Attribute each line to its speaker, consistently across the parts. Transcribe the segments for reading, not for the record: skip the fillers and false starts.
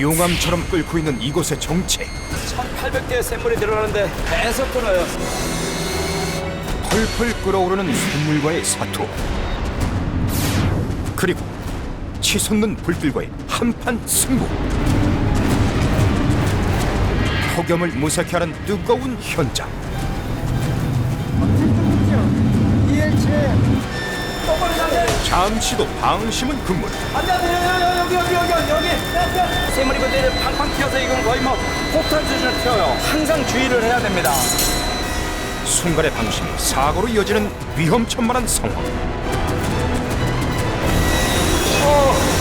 Speaker 1: 용암처럼 끓고 있는 이곳의 정체.
Speaker 2: 1800개의 샘물이 들어가는데 계속 끓어요.
Speaker 1: 펄펄 끓어오르는 샘물과의 사투, 그리고 치솟는 불길과의 한판 승부. 폭염을 무색해 하는 뜨거운 현장. 잠시도 방심은 금물.
Speaker 2: 여기. 샘물이 그대로 팡팡 튀어서 이건 거의 뭐 폭탄 수준으로 튀어요. 항상 주의를 해야 됩니다.
Speaker 1: 순간의 방심이 사고로 이어지는 위험천만한 상황.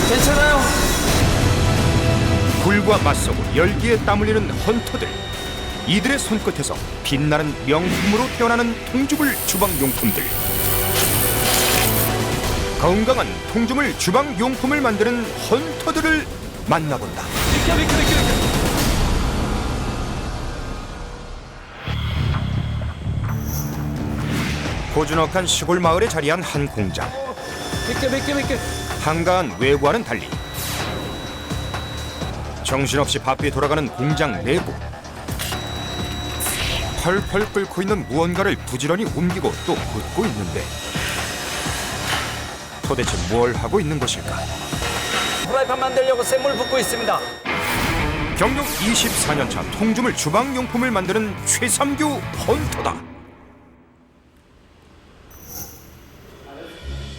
Speaker 2: 괜찮아요?
Speaker 1: 불과 맞서고 열기에 땀 흘리는 헌터들. 이들의 손끝에서 빛나는 명품으로 태어나는 통주물 주방용품들. 건강한 통주물 주방용품을 만드는 헌터들을 만나본다.
Speaker 2: 비켜.
Speaker 1: 고즈넉한 시골 마을에 자리한 한 공장.
Speaker 2: 비켜.
Speaker 1: 한가한 외부와는 달리 정신없이 바삐 돌아가는 공장 내부. 펄펄 끓고 있는 무언가를 부지런히 옮기고 또 붓고 있는데 도대체 뭘 하고 있는 것일까?
Speaker 2: 프라이팬 만들려고 샘물 붓고 있습니다.
Speaker 1: 경력 24년차 통주물 주방용품을 만드는 최삼규 헌터다.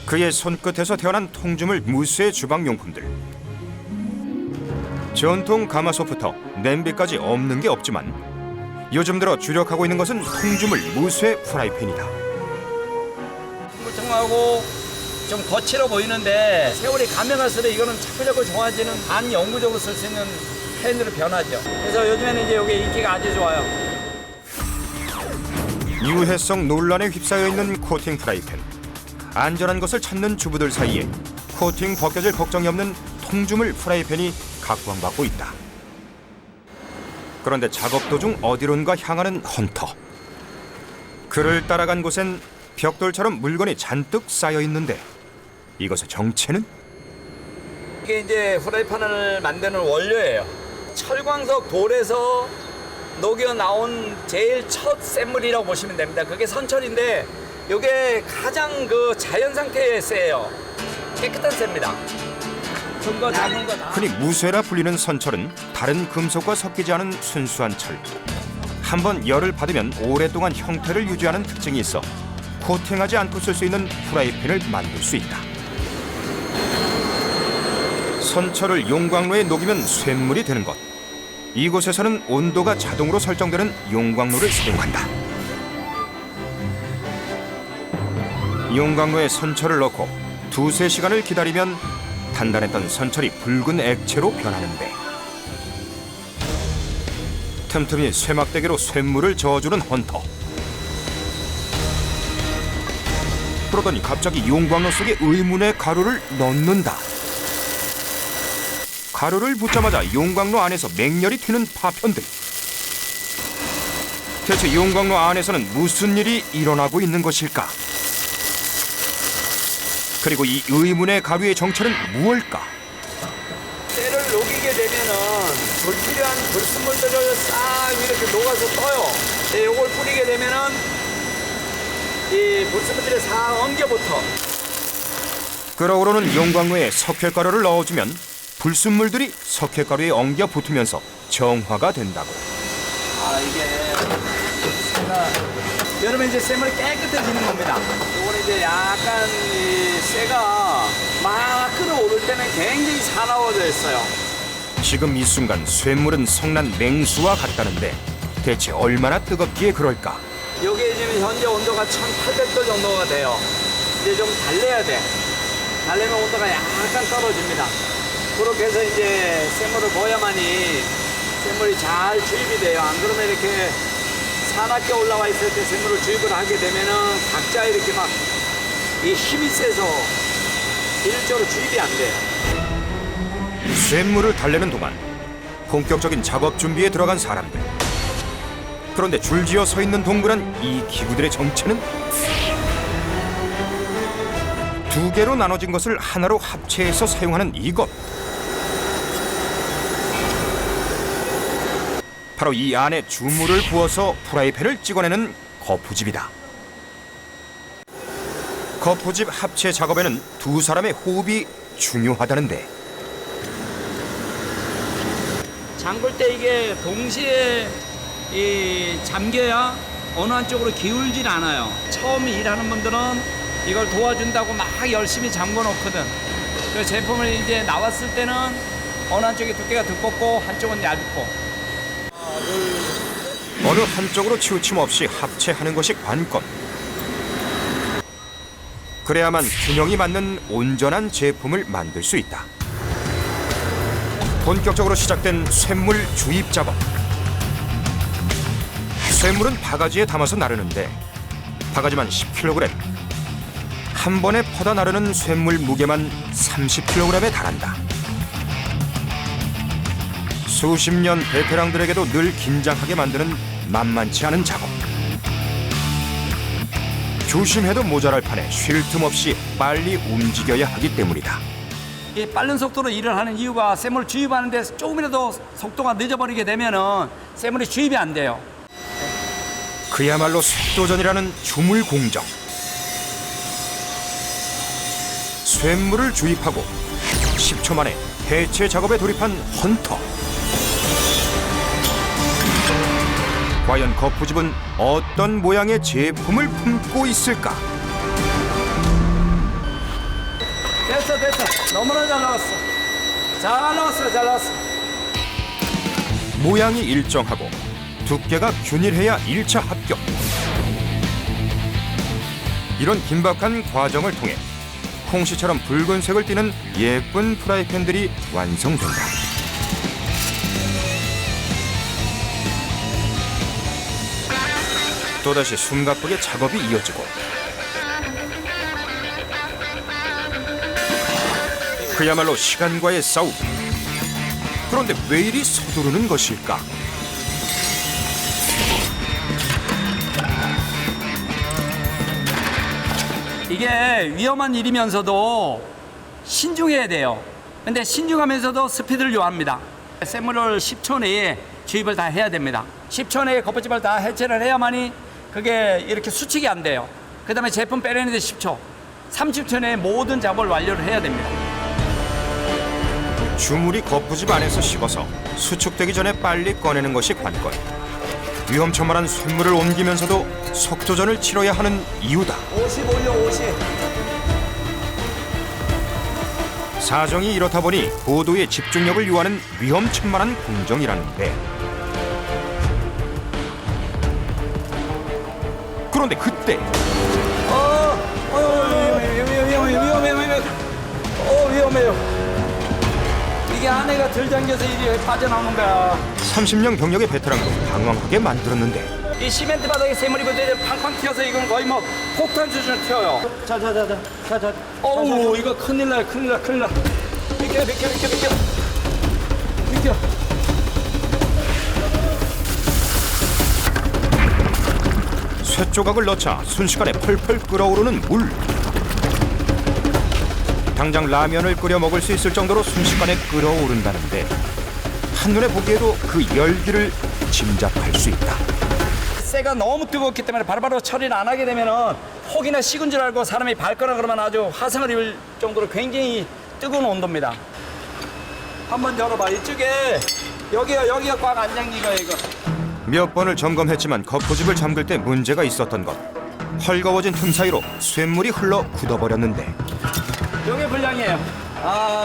Speaker 1: 그의 손끝에서 태어난 통주물 무쇠 주방용품들. 전통 가마솥부터 냄비까지 없는 게 없지만 요즘 들어 주력하고 있는 것은 통주물 무쇠 프라이팬이다.
Speaker 2: mul퉁하고 좀 거칠어 보이는데 세월이 가면 갈수록 이거는 자꾸자꾸 좋아지는 반영구적으로 쓸 수 있는 팬으로 변하죠. 그래서 요즘에는 이제 이게 인기가 아주 좋아요.
Speaker 1: 유해성 논란에 휩싸여 있는 코팅 프라이팬. 안전한 것을 찾는 주부들 사이에 코팅 벗겨질 걱정이 없는 통주물 프라이팬이 각광받고 있다. 그런데 작업 도중 어디론가 향하는 헌터. 그를 따라간 곳엔 벽돌처럼 물건이 잔뜩 쌓여 있는데 이것의 정체는?
Speaker 2: 이게 이제 프라이팬을 만드는 원료예요. 철광석 돌에서 녹여 나온 제일 첫 샘물이라고 보시면 됩니다. 그게 선철인데 이게 가장 그 자연 상태의 쇠예요. 깨끗한 쇠입니다. 큰 거 작은 거 다.
Speaker 1: 흔히 무쇠라 불리는 선철은 다른 금속과 섞이지 않은 순수한 철. 한번 열을 받으면 오랫동안 형태를 유지하는 특징이 있어 코팅하지 않고 쓸 수 있는 프라이팬을 만들 수 있다. 선철을 용광로에 녹이면 쇳물이 되는 것. 이곳에서는 온도가 자동으로 설정되는 용광로를 사용한다. 용광로에 선철을 넣고 두세 시간을 기다리면 단단했던 선철이 붉은 액체로 변하는데 틈틈이 쇠막대기로 쇳물을 저어주는 헌터. 그러더니 갑자기 용광로 속에 의문의 가루를 넣는다. 가루를 붓자마자 용광로 안에서 맹렬히 튀는 파편들. 대체 용광로 안에서는 무슨 일이 일어나고 있는 것일까? 그리고 이 의문의 가루의 정체는 무엇일까?
Speaker 2: 쇠를 녹이게 되면은 불필요한 불순물들을 싹 이렇게 녹아서 떠요. 네, 이걸 뿌리게 되면은 이 불순물들이 싹 엉겨붙어.
Speaker 1: 끓어오르는 용광로에 석회가루를 넣어주면 불순물들이 석회가루에 엉겨 붙으면서 정화가 된다고.
Speaker 2: 이게 쇠가 여름에 이제 쇠물이 깨끗해지는 겁니다. 이거는 이제 약간 이 쇠가 막 끓어오를 때는 굉장히 사나워져 있어요.
Speaker 1: 지금 이 순간 쇳물은 성난 냉수와 같다는데 대체 얼마나 뜨겁기에 그럴까?
Speaker 2: 여기에 지금 현재 온도가 1800도 정도가 돼요. 이제 좀 달래야 돼. 달래면 온도가 약간 떨어집니다. 그렇게 해서 이제 샘물을 보야만이 샘물이 잘 주입이 돼요. 안 그러면 이렇게 사납게 올라와 있을 때 샘물을 주입을 하게 되면은 각자 이렇게 막 이 힘이 세서 일조로 주입이 안 돼요.
Speaker 1: 쇳물을 달래는 동안 본격적인 작업 준비에 들어간 사람들. 그런데 줄지어 서 있는 동그란 이 기구들의 정체는? 두 개로 나눠진 것을 하나로 합체해서 사용하는 이것. 바로 이 안에 주물을 부어서 프라이팬을 찍어내는 거푸집이다. 거푸집 합체 작업에는 두 사람의 호흡이 중요하다는데
Speaker 2: 잠글 때 이게 동시에 잠겨야 어느 한쪽으로 기울질 않아요. 처음 일하는 분들은 이걸 도와준다고 막 열심히 잠궈 놓거든. 그 제품을 이제 나왔을 때는 어느 한쪽이 두께가 두껍고 한쪽은 얇고.
Speaker 1: 어느 한쪽으로 치우침 없이 합체하는 것이 관건. 그래야만 균형이 맞는 온전한 제품을 만들 수 있다. 본격적으로 시작된 쇳물 주입 작업. 쇳물은 바가지에 담아서 나르는데 바가지만 10kg. 한 번에 퍼다 나르는 쇳물 무게만 30kg에 달한다. 수십 년 베테랑들에게도 늘 긴장하게 만드는 만만치 않은 작업. 조심해도 모자랄 판에 쉴 틈 없이 빨리 움직여야 하기 때문이다.
Speaker 2: 이 빠른 속도로 일을 하는 이유가 쇳물을 주입하는데 조금이라도 속도가 늦어버리게 되면은 쇳물이 주입이 안 돼요.
Speaker 1: 그야말로 속도전이라는 주물 공정. 쇳물을 주입하고 10초 만에 해체 작업에 돌입한 헌터. 과연 거푸집은 어떤 모양의 제품을 품고 있을까?
Speaker 2: 됐어. 너무나 잘 나왔어. 잘 나왔어.
Speaker 1: 모양이 일정하고 두께가 균일해야 1차 합격. 이런 긴박한 과정을 통해 홍시처럼 붉은색을 띠는 예쁜 프라이팬들이 완성된다. 또다시 숨가쁘게 작업이 이어지고 그야말로 시간과의 싸움. 그런데 왜 이리 서두르는 것일까?
Speaker 2: 이게 위험한 일이면서도 신중해야 돼요. 근데 신중하면서도 스피드를 요합니다. 쇳물을 10초 내에 주입을 다 해야 됩니다. 10초 내에 거푸집을 다 해체를 해야만이 그게 이렇게 수축이 안 돼요. 그 다음에 제품 빼내는데 10초, 30초 내에 모든 작업을 완료를 해야 됩니다.
Speaker 1: 주물이 거푸집 안에서 식어서 수축되기 전에 빨리 꺼내는 것이 관건. 위험천만한 쇳물을 옮기면서도 속도전을 치러야 하는 이유다.
Speaker 2: 50 올려 50.
Speaker 1: 사정이 이렇다 보니 고도의 집중력을 요하는 위험천만한 공정이라는데 그런데 그때
Speaker 2: 위험해요. 이게 안에가 덜 잠겨서 이리 빠져나오는 거야.
Speaker 1: 30년 경력의 베테랑도 당황하게 만들었는데
Speaker 2: 이 시멘트 바닥에 쇳물이 그대로 팡팡 튀어서 이건 거의 뭐 폭탄 수준으로 튀어요. 자. 어우, 이거 큰일 나요. 비켜.
Speaker 1: 쇳조각을 넣자 순식간에 펄펄 끓어오르는 물. 당장 라면을 끓여 먹을 수 있을 정도로 순식간에 끓어오른다는데 한눈에 보기에도 그 열기를 짐작할 수 있다.
Speaker 2: 쇠가 너무 뜨겁기 때문에 바로바로 처리를 안 하게 되면은 혹이나 식은 줄 알고 사람이 밟거나 그러면 아주 화상을 입을 정도로 굉장히 뜨거운 온도입니다. 한번 열어봐. 이쪽에 여기가 꽉 안 잠기고 이거.
Speaker 1: 몇 번을 점검했지만 거푸집을 잠글 때 문제가 있었던 것. 헐거워진 틈 사이로 쇳물이 흘러 굳어버렸는데
Speaker 2: 이게 불량이에요.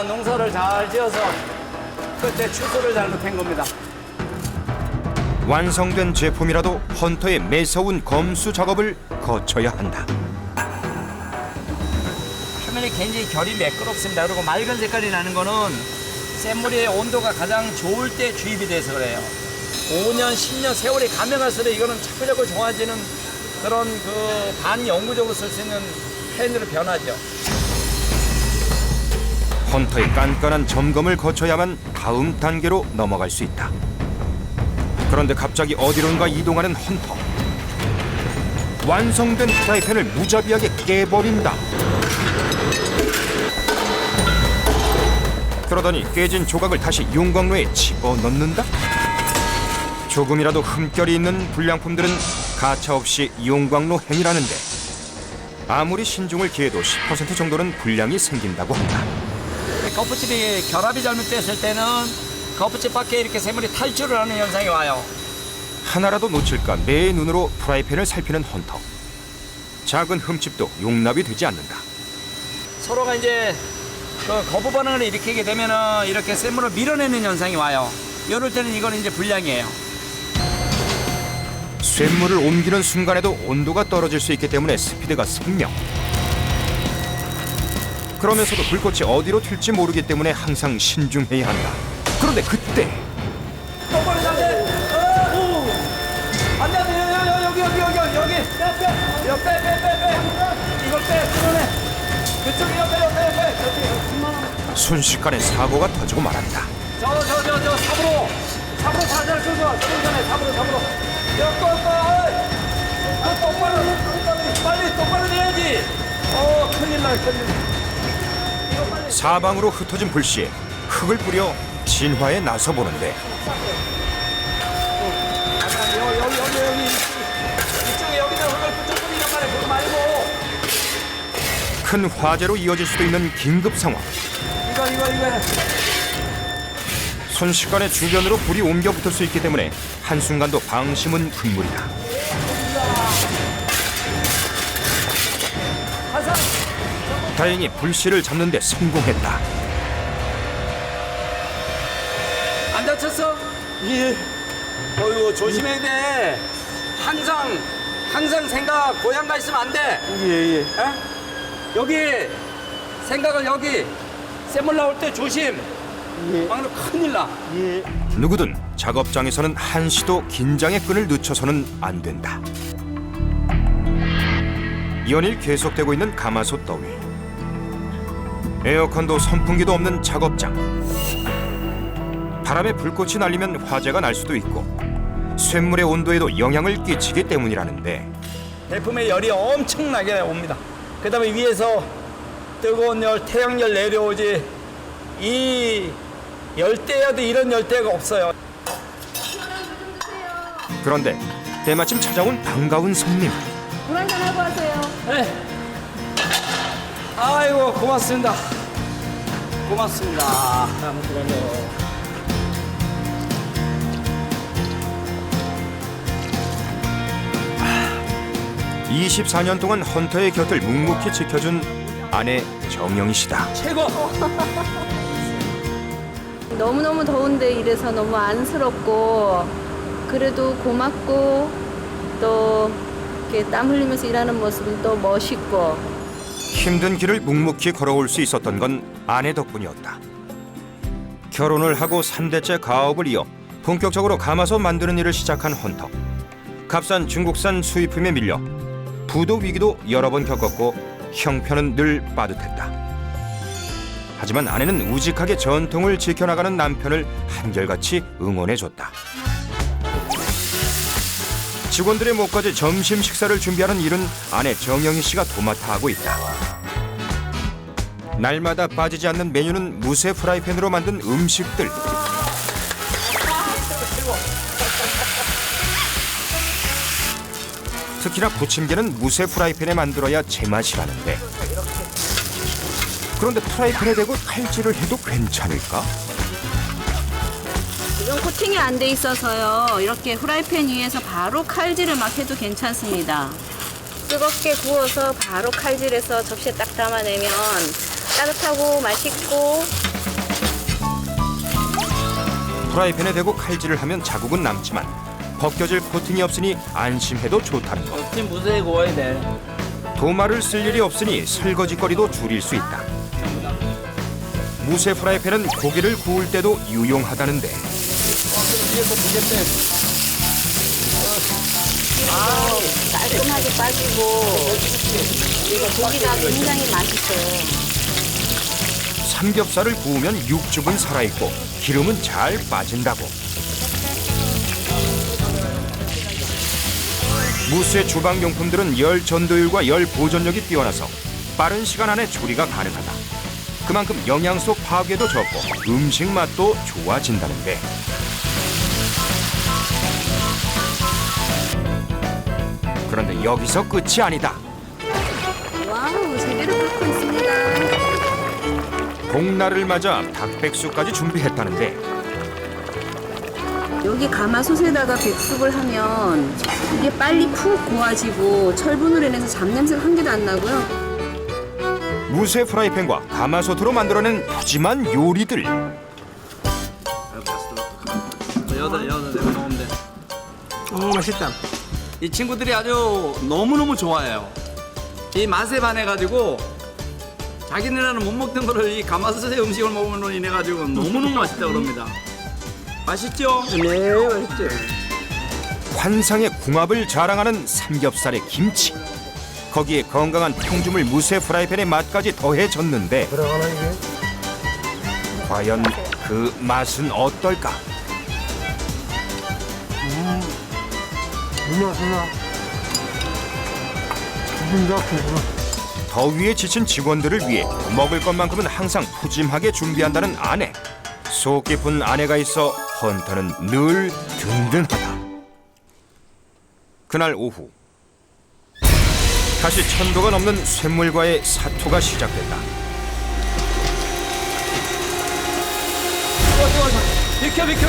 Speaker 2: 농사를 잘 지어서 그때 추수를 잘못한 겁니다.
Speaker 1: 완성된 제품이라도 헌터의 매서운 검수 작업을 거쳐야 한다.
Speaker 2: 표면이 굉장히 결이 매끄럽습니다. 그리고 맑은 색깔이 나는 거는 쇳물의 온도가 가장 좋을 때 주입이 돼서 그래요. 5년, 10년 세월이 가면 갈수록 이거는 자꾸자꾸 좋아지는 그런 그 반영구적으로 쓸 수 있는 펜으로 변하죠.
Speaker 1: 헌터의 깐깐한 점검을 거쳐야만 다음 단계로 넘어갈 수 있다. 그런데 갑자기 어디론가 이동하는 헌터. 완성된 프라이팬을 무자비하게 깨버린다. 그러더니 깨진 조각을 다시 용광로에 집어넣는다. 조금이라도 흠결이 있는 불량품들은 가차없이 용광로 행위라는데 아무리 신중을 기해도 10% 정도는 불량이 생긴다고 한다.
Speaker 2: 거푸집이 결합이 잘못됐을 때는 거푸집 밖에 이렇게 샘물이 탈출을 하는 현상이 와요.
Speaker 1: 하나라도 놓칠까 매 눈으로 프라이팬을 살피는 헌터. 작은 흠집도 용납이 되지 않는다.
Speaker 2: 서로가 이제 그 거부 반응을 일으키게 되면은 이렇게 샘물을 밀어내는 현상이 와요. 이럴 때는 이거는 이제 불량이에요.
Speaker 1: 쇳물을 옮기는 순간에도 온도가 떨어질 수 있기 때문에 스피드가 생명. 그러면서도 불꽃이 어디로 튈지 모르기 때문에 항상 신중해야 한다. 그런데 그때
Speaker 2: 똑바로 안 돼. 안 돼, 안 돼. 여기. 빼. 이걸 빼. 끊어내. 그쪽이요, 빼. 저기.
Speaker 1: 순식간에 사고가 터지고 말았다.
Speaker 2: 저 삽으로 살살 끌고 와. 조금 전에 삽으로. 빨리 똑바로 내야지. 큰일 날. 이거 빨리.
Speaker 1: 사방으로 흩어진 불씨에 흙을 뿌려 진화에 나서 보는데
Speaker 2: 여기. 이쪽에 여기다 흙을 뿌리란 말이야. 그거 말고.
Speaker 1: 큰 화재로 이어질 수도 있는 긴급 상황.
Speaker 2: 이거.
Speaker 1: 순식간에 주변으로 불이 옮겨 붙을 수 있기 때문에 한순간도 방심은 금물이다.
Speaker 2: 화상.
Speaker 1: 다행히 불씨를 잡는 데 성공했다.
Speaker 2: 안 다쳤어? 예. 어이구 조심해야 돼. 항상 생각 고향 가 있으면 안 돼. 예. 여기 생각을 여기 샘물 나올 때 조심. 예. 막으로 큰일 나. 예.
Speaker 1: 누구든 작업장에서는 한시도 긴장의 끈을 늦춰서는 안 된다. 연일 계속되고 있는 가마솥 더위. 에어컨도 선풍기도 없는 작업장. 바람에 불꽃이 날리면 화재가 날 수도 있고 쇳물의 온도에도 영향을 끼치기 때문이라는데
Speaker 2: 대품의 열이 엄청나게 옵니다. 그다음에 위에서 뜨거운 열, 태양열 내려오지. 이 열대야도 이런 열대가 없어요.
Speaker 1: 그런데 때마침 찾아온 반가운 손님.
Speaker 3: 물 한잔 하고 하세요.
Speaker 2: 네. 아이고 고맙습니다.
Speaker 1: 24년 동안 헌터의 곁을 묵묵히 지켜준 아내 정영희 씨다.
Speaker 2: 최고.
Speaker 3: 너무너무 더운데 이래서 너무 안쓰럽고 그래도 고맙고 또 이렇게 땀 흘리면서 일하는 모습은 또 멋있고
Speaker 1: 힘든 길을 묵묵히 걸어올 수 있었던 건 아내 덕분이었다. 결혼을 하고 3대째 가업을 이어 본격적으로 가마솥 만드는 일을 시작한 헌터. 값싼 중국산 수입품에 밀려 부도 위기도 여러 번 겪었고 형편은 늘 빠듯했다. 하지만 아내는 우직하게 전통을 지켜나가는 남편을 한결같이 응원해줬다. 직원들의 목까지 점심 식사를 준비하는 일은 아내 정영희 씨가 도맡아 하고 있다. 날마다 빠지지 않는 메뉴는 무쇠 프라이팬으로 만든 음식들. 특히나 부침개는 무쇠 프라이팬에 만들어야 제맛이라는데 그런데 프라이팬에 대고 칼질을 해도 괜찮을까?
Speaker 3: 이건 코팅이 안 돼 있어서요. 이렇게 후라이팬 위에서 바로 칼질을 막 해도 괜찮습니다. 뜨겁게 구워서 바로 칼질해서 접시에 딱 담아내면 따뜻하고 맛있고
Speaker 1: 프라이팬에 대고 칼질을 하면 자국은 남지만 벗겨질 코팅이 없으니 안심해도 좋다는 것.
Speaker 2: 지금 무쇠에 구워야 돼.
Speaker 1: 도마를 쓸 일이 없으니 설거지거리도 줄일 수 있다. 무쇠 프라이팬은 고기를 구울 때도 유용하다는데
Speaker 2: 위에서 두개 빼.
Speaker 3: 깔끔하게 빠지고 이거 고기가 굉장히 맛있어요.
Speaker 1: 삼겹살을 구우면 육즙은 살아있고 기름은 잘 빠진다고. 무쇠 주방용품들은 열 전도율과 열 보존력이 뛰어나서 빠른 시간 안에 조리가 가능하다. 그만큼 영양소 파괴도 적고 음식 맛도 좋아진다는데 여기서 끝이 아니다.
Speaker 3: 와우, 제대로 끓고 있습니다.
Speaker 1: 복날을 맞아 닭백숙까지 준비했다는데
Speaker 3: 여기 가마솥에다가 백숙을 하면 이게 빨리 푹 고아지고 철분으로 인해서 잡냄새가 한 개도 안 나고요.
Speaker 1: 무쇠 프라이팬과 가마솥으로 만들어낸 푸짐한 요리들.
Speaker 2: 여덟 내가 먹으면 돼.
Speaker 4: 맛있다.
Speaker 2: 이 친구들이 아주 너무너무 좋아해요. 이 맛에 반해가지고 자기네는 못 먹던 거를 이 가마솥의 음식을 먹으면 인해 가지고 너무너무 맛있다 그럽니다. 맛있죠?
Speaker 4: 네, 맛있죠.
Speaker 1: 환상의 궁합을 자랑하는 삼겹살에 김치. 거기에 건강한 통주물 무쇠 프라이팬의 맛까지 더해졌는데
Speaker 4: 들어가나 이게?
Speaker 1: 과연 그 맛은 어떨까?
Speaker 4: 누나. 기분 좋구나.
Speaker 1: 더위에 지친 직원들을 위해 먹을 것만큼은 항상 푸짐하게 준비한다는 아내. 속 깊은 아내가 있어 헌터는 늘 든든하다. 그날 오후 다시 천도가 넘는 쇳물과의 사투가 시작됐다.
Speaker 2: 비켜. 비켜.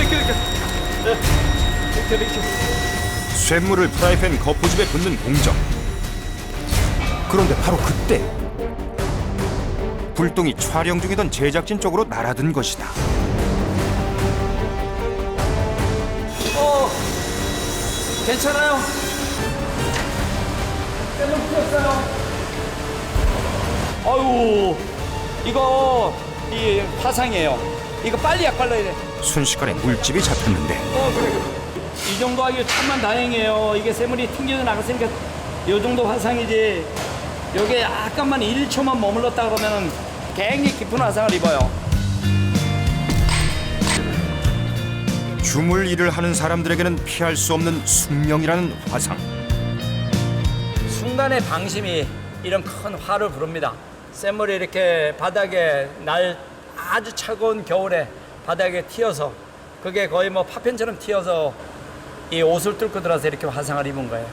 Speaker 1: 쇳물을 프라이팬 거푸집에 붓는 공정. 그런데 바로 그때 불똥이 촬영 중이던 제작진 쪽으로 날아든 것이다.
Speaker 2: 괜찮아요? 쌤은 피었어요. 아유, 이거 이 화상이에요. 이거 빨리 약 발라야 돼.
Speaker 1: 순식간에 물집이 잡혔는데
Speaker 2: 그래. 이 정도 하기 참만 다행이에요. 이게 쇠물이 튕겨져 나갔으니까 이 정도 화상이지. 여기에 약간만 1초만 머물렀다 그러면은 굉장히 깊은 화상을 입어요.
Speaker 1: 주물 일을 하는 사람들에게는 피할 수 없는 숙명이라는 화상.
Speaker 2: 순간의 방심이 이런 큰 화를 부릅니다. 쇳물이 이렇게 바닥에 날 아주 차가운 겨울에 바닥에 튀어서 그게 거의 뭐 파편처럼 튀어서 이 옷을 뚫고 들어서 이렇게 화상을 입은 거예요.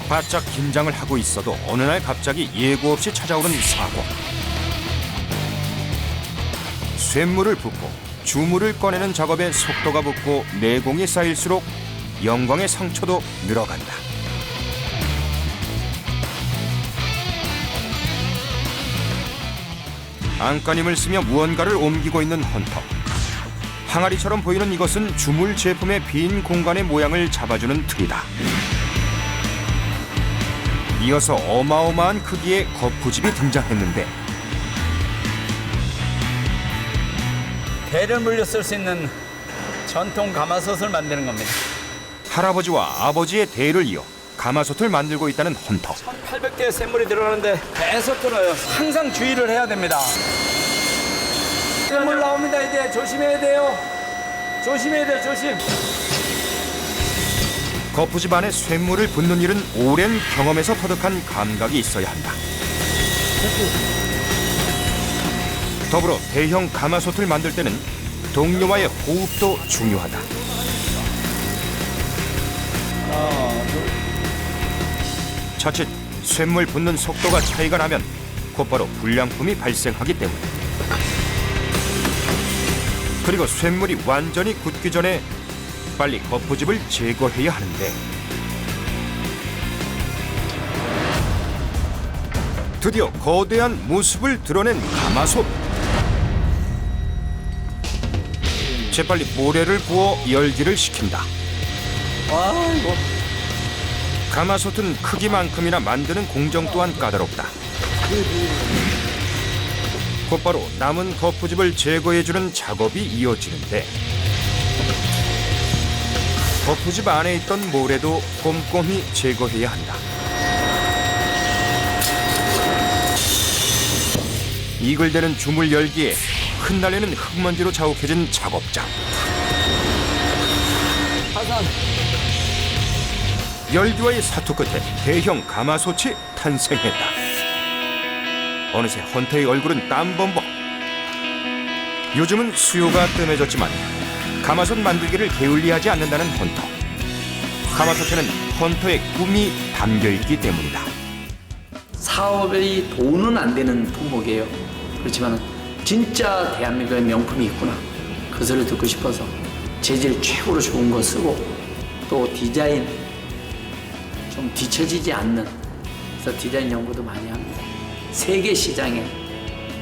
Speaker 1: 바짝 긴장을 하고 있어도 어느 날 갑자기 예고 없이 찾아오는 사고. 쇳물을 붓고 주물을 꺼내는 작업에 속도가 붙고 내공이 쌓일수록 영광의 상처도 늘어간다. 안간힘을 쓰며 무언가를 옮기고 있는 헌터. 항아리처럼 보이는 이것은 주물 제품의 빈 공간의 모양을 잡아주는 틀이다. 이어서 어마어마한 크기의 거푸집이 등장했는데
Speaker 2: 대를 물려 쓸 수 있는 전통 가마솥을 만드는 겁니다.
Speaker 1: 할아버지와 아버지의 대를 이어 가마솥을 만들고 있다는 헌터.
Speaker 2: 1800대의 쇳물이 들어가는데 계속 끓어요. 항상 주의를 해야 됩니다. 쇳물 나옵니다. 이제 조심해야 돼요. 조심.
Speaker 1: 거푸집 안에 쇳물을 붓는 일은 오랜 경험에서 터득한 감각이 있어야 한다. 더불어 대형 가마솥을 만들 때는 동료와의 호흡도 중요하다. 자칫 쇳물 붓는 속도가 차이가 나면 곧바로 불량품이 발생하기 때문에. 그리고 쇳물이 완전히 굳기 전에 빨리 거푸집을 제거해야 하는데 드디어 거대한 모습을 드러낸 가마솥. 재빨리 모래를 부어 열기를 식힌다.
Speaker 2: 아이고.
Speaker 1: 가마솥은 크기만큼이나 만드는 공정 또한 까다롭다. 곧바로 남은 거푸집을 제거해주는 작업이 이어지는데 거푸집 안에 있던 모래도 꼼꼼히 제거해야 한다. 이글대는 주물 열기에 흩날리는 흙먼지로 자욱해진 작업장.
Speaker 2: 화상.
Speaker 1: 열기와의 사투 끝에 대형 가마솥이 탄생했다. 어느새 헌터의 얼굴은 땀범벅. 요즘은 수요가 뜸해졌지만 가마솥 만들기를 게을리하지 않는다는 헌터. 가마솥에는 헌터의 꿈이 담겨있기 때문이다.
Speaker 5: 사업이 돈은 안 되는 품목이에요. 그렇지만 진짜 대한민국의 명품이 있구나. 그 소리를 듣고 싶어서 재질 최고로 좋은 거 쓰고 또 디자인 좀 뒤처지지 않는 그래서 디자인 연구도 많이 합니다. 세계 시장에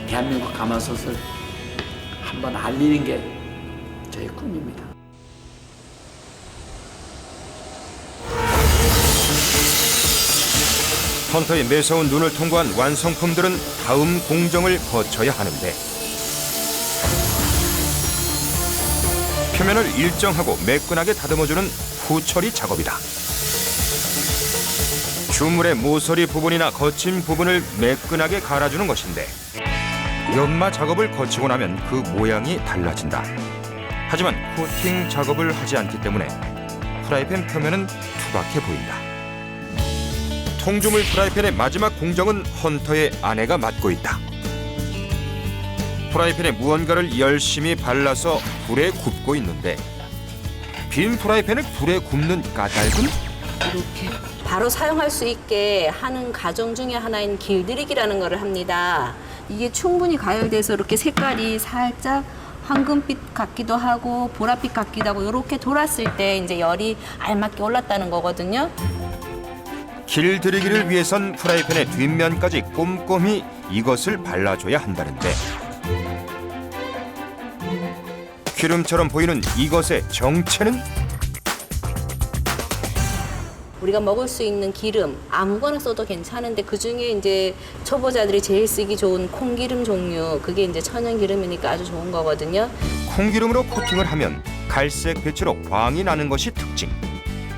Speaker 5: 대한민국 가마솥을 한번 알리는 게 저의 꿈입니다.
Speaker 1: 헌터의 매서운 눈을 통과한 완성품들은 다음 공정을 거쳐야 하는데 표면을 일정하고 매끈하게 다듬어주는 후처리 작업이다. 주물의 모서리 부분이나 거친 부분을 매끈하게 갈아주는 것인데 연마 작업을 거치고 나면 그 모양이 달라진다. 하지만 코팅 작업을 하지 않기 때문에 프라이팬 표면은 투박해 보인다. 통주물 프라이팬의 마지막 공정은 헌터의 아내가 맡고 있다. 프라이팬에 무언가를 열심히 발라서 불에 굽고 있는데 빈 프라이팬을 불에 굽는 까닭은?
Speaker 3: 이렇게 바로 사용할 수 있게 하는 과정 중에 하나인 길들이기라는 것을 합니다. 이게 충분히 가열돼서 이렇게 색깔이 살짝 황금빛 같기도 하고 보랏빛 같기도 하고 이렇게 돌았을 때 이제 열이 알맞게 올랐다는 거거든요.
Speaker 1: 길들이기를 위해선 프라이팬의 뒷면까지 꼼꼼히 이것을 발라줘야 한다는데 기름처럼 보이는 이것의 정체는?
Speaker 3: 우리가 먹을 수 있는 기름 아무거나 써도 괜찮은데 그 중에 이제 초보자들이 제일 쓰기 좋은 콩기름 종류 그게 이제 천연 기름이니까 아주 좋은 거거든요.
Speaker 1: 콩기름으로 코팅을 하면 갈색 빛으로 광이 나는 것이 특징.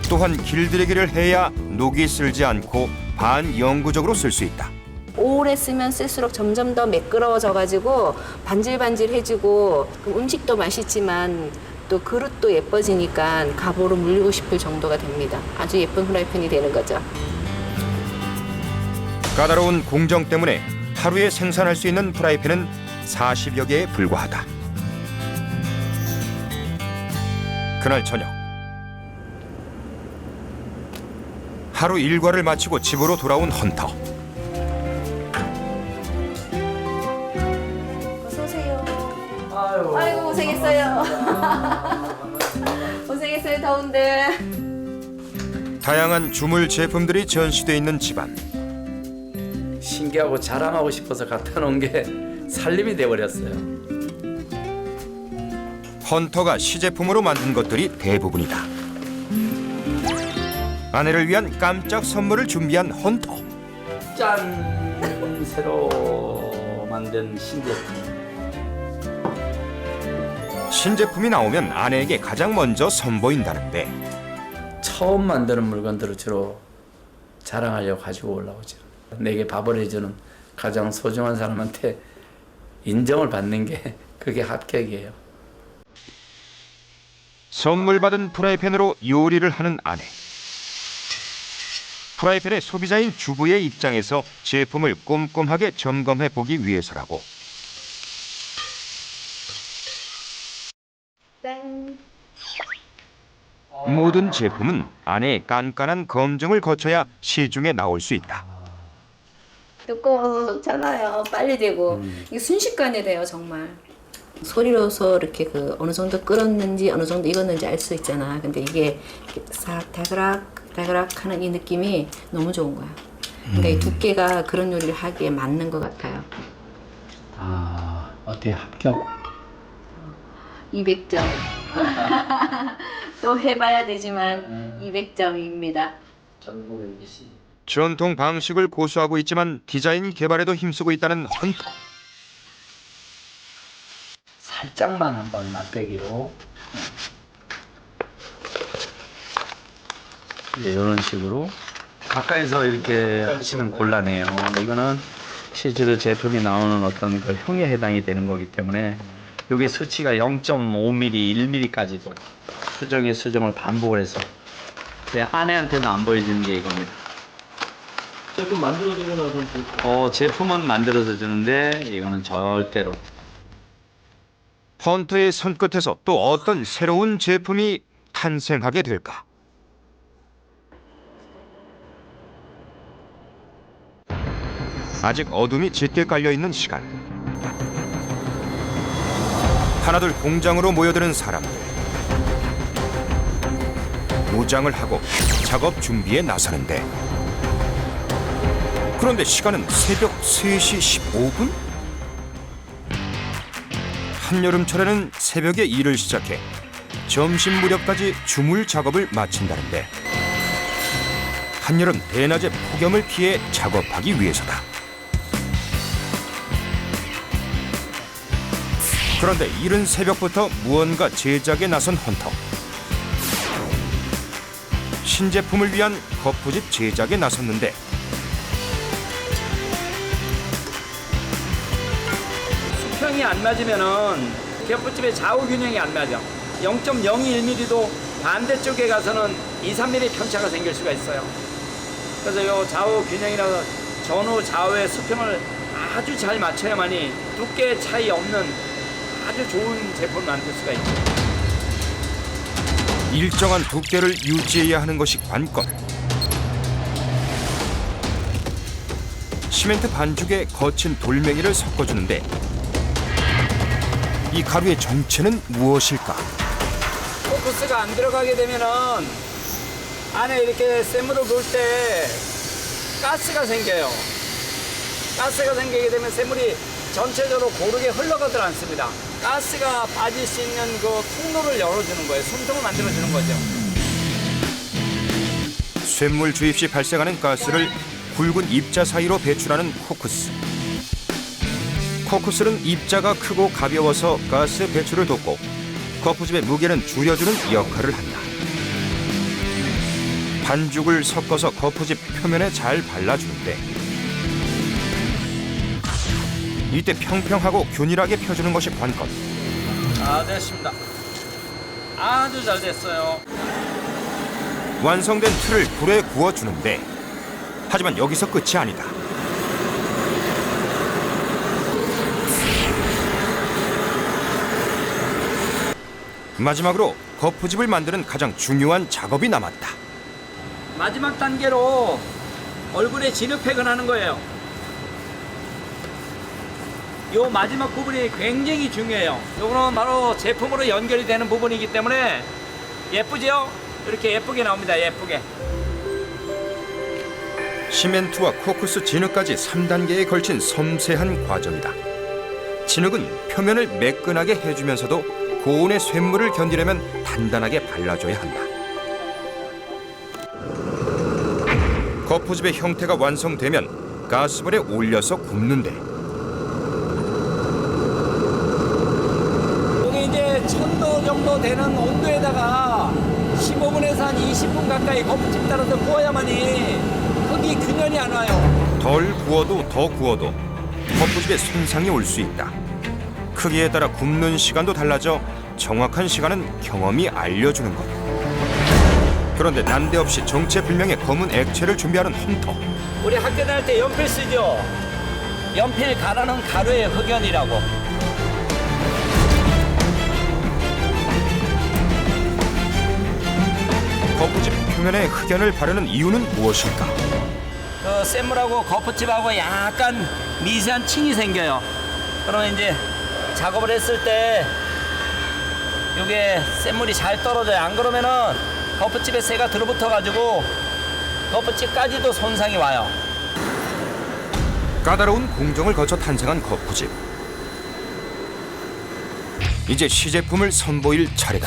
Speaker 1: 또한 길들이기를 해야 녹이 슬지 않고 반영구적으로 쓸 수 있다.
Speaker 3: 오래 쓰면 쓸수록 점점 더 매끄러워져가지고 반질반질해지고 음식도 맛있지만 또 그릇도 예뻐지니까 가보로 물리고 싶을 정도가 됩니다. 아주 예쁜 프라이팬이 되는 거죠.
Speaker 1: 까다로운 공정 때문에 하루에 생산할 수 있는 프라이팬은 40여 개에 불과하다. 그날 저녁 하루 일과를 마치고 집으로 돌아온 헌터.
Speaker 3: 어서 오세요. 아이고 고생했어요. 고생했어요 더운데.
Speaker 1: 다양한 주물 제품들이 전시돼 있는 집안.
Speaker 5: 신기하고 자랑하고 싶어서 갖다 놓은 게 살림이 돼버렸어요.
Speaker 1: 헌터가 시제품으로 만든 것들이 대부분이다. 아내를 위한 깜짝 선물을 준비한 헌터.
Speaker 5: 짠! 새로 만든 신제품.
Speaker 1: 신제품이 나오면 아내에게 가장 먼저 선보인다는데
Speaker 5: 처음 만드는 물건들을 주로 자랑하려고 가지고 올라오죠. 내게 밥을 해주는 가장 소중한 사람한테 인정을 받는 게 그게 합격이에요.
Speaker 1: 선물 받은 프라이팬으로 요리를 하는 아내. 프라이팬의 소비자인 주부의 입장에서 제품을 꼼꼼하게 점검해 보기 위해서라고.
Speaker 3: 짠.
Speaker 1: 모든 제품은 아내의 깐깐한 검증을 거쳐야 시중에 나올 수 있다.
Speaker 3: 두꺼워서 좋잖아요. 빨리 되고 이게 순식간에 돼요 정말. 소리로서 이렇게 그 어느 정도 끓었는지 어느 정도 익었는지 알 수 있잖아. 근데 이게 싹 다그락 하는 이 느낌이 너무 좋은 거야. 그러니까 이 두께가 그런 요리를 하기에 맞는 것 같아요.
Speaker 5: 아, 어때 합격?
Speaker 3: 200점. 또 해봐야 되지만 200점입니다.
Speaker 5: 전국의 시.
Speaker 1: 전통 방식을 고수하고 있지만 디자인 개발에도 힘쓰고 있다는 헌터.
Speaker 5: 살짝만 한번 맛배기로 이런 식으로 가까이서 이렇게 하시면 곤란해요. 이거는 실제로 제품이 나오는 어떤 그 흉에 해당이 되는 거기 때문에 여기 수치가 0.5mm, 1mm까지도 수정을 반복을 해서 내 아내한테는 안 보여주는 게 이겁니다. 제품 만들어주고 나서 제품은 만들어서 주는데 이거는 절대로.
Speaker 1: 헌터의 손끝에서 또 어떤 새로운 제품이 탄생하게 될까? 아직 어둠이 짙게 깔려있는 시간. 하나둘 공장으로 모여드는 사람들. 무장을 하고 작업 준비에 나서는데, 그런데 시간은 새벽 3시 15분? 한여름철에는 새벽에 일을 시작해 점심 무렵까지 주물 작업을 마친다는데, 한여름 대낮의 폭염을 피해 작업하기 위해서다. 그런데 이른 새벽부터 무언가 제작에 나선 헌터. 신제품을 위한 거푸집 제작에 나섰는데,
Speaker 2: 수평이 안 맞으면은 거푸집의 좌우 균형이 안 맞아. 0.01mm도 반대쪽에 가서는 2, 3mm 편차가 생길 수가 있어요. 그래서 이 좌우 균형이라서 전후 좌우의 수평을 아주 잘 맞춰야만이 두께 차이 없는 아주 좋은 제품을 만들 수가 있죠.
Speaker 1: 일정한 두께를 유지해야 하는 것이 관건. 시멘트 반죽에 거친 돌멩이를 섞어주는데, 이 가루의 정체는 무엇일까?
Speaker 2: 포커스가 안 들어가게 되면은 안에 이렇게 샘물을 부을 때 가스가 생겨요. 가스가 생기게 되면 샘물이 전체적으로 고르게 흘러가질 않습니다. 가스가 빠질 수 있는 그 통로를 열어주는 거예요. 숨통을 만들어주는 거죠.
Speaker 1: 쇳물 주입 시 발생하는 가스를 굵은 입자 사이로 배출하는 코크스. 코크스는 입자가 크고 가벼워서 가스 배출을 돕고 거푸집의 무게는 줄여주는 역할을 한다. 반죽을 섞어서 거푸집 표면에 잘 발라주는데, 이때 평평하고 균일하게 펴주는 것이 관건.
Speaker 2: 됐습니다. 아주 잘 됐어요.
Speaker 1: 완성된 틀을 불에 구워주는데, 하지만 여기서 끝이 아니다. 마지막으로 거푸집을 만드는 가장 중요한 작업이 남았다.
Speaker 2: 마지막 단계로 얼굴에 진흙팩을 하는 거예요. 요 마지막 부분이 굉장히 중요해요. 요거는 바로 제품으로 연결이 되는 부분이기 때문에 예쁘죠? 이렇게 예쁘게 나옵니다. 예쁘게.
Speaker 1: 시멘트와 코크스 진흙까지 3단계에 걸친 섬세한 과정이다. 진흙은 표면을 매끈하게 해주면서도 고온의 쇳물을 견디려면 단단하게 발라줘야 한다. 거푸집의 형태가 완성되면 가스불에 올려서 굽는데,
Speaker 2: 이게 이제 1000도 정도 되는 온도에다가 15분에서 한 20분 가까이 거푸집 따라서 구워야만이 흙이 균열이 안 와요.
Speaker 1: 덜 구워도 더 구워도 거푸집에 손상이 올 수 있다. 크기에 따라 굽는 시간도 달라져 정확한 시간은 경험이 알려주는 것. 그런데 난데없이 정체불명의 검은 액체를 준비하는 헌터.
Speaker 2: 우리 학교 다닐 때 연필 쓰죠? 연필 가라는 가루의 흑연이라고.
Speaker 1: 거푸집 표면에 흑연을 바르는 이유는 무엇일까?
Speaker 2: 그 샘물하고 거푸집하고 약간 미세한 층이 생겨요. 그러면 이제 작업을 했을 때 이게 샘물이 잘 떨어져요. 안 그러면은 거푸집에 새가 들어붙어 가지고 거푸집까지도 손상이 와요.
Speaker 1: 까다로운 공정을 거쳐 탄생한 거푸집. 이제 시제품을 선보일 차례다.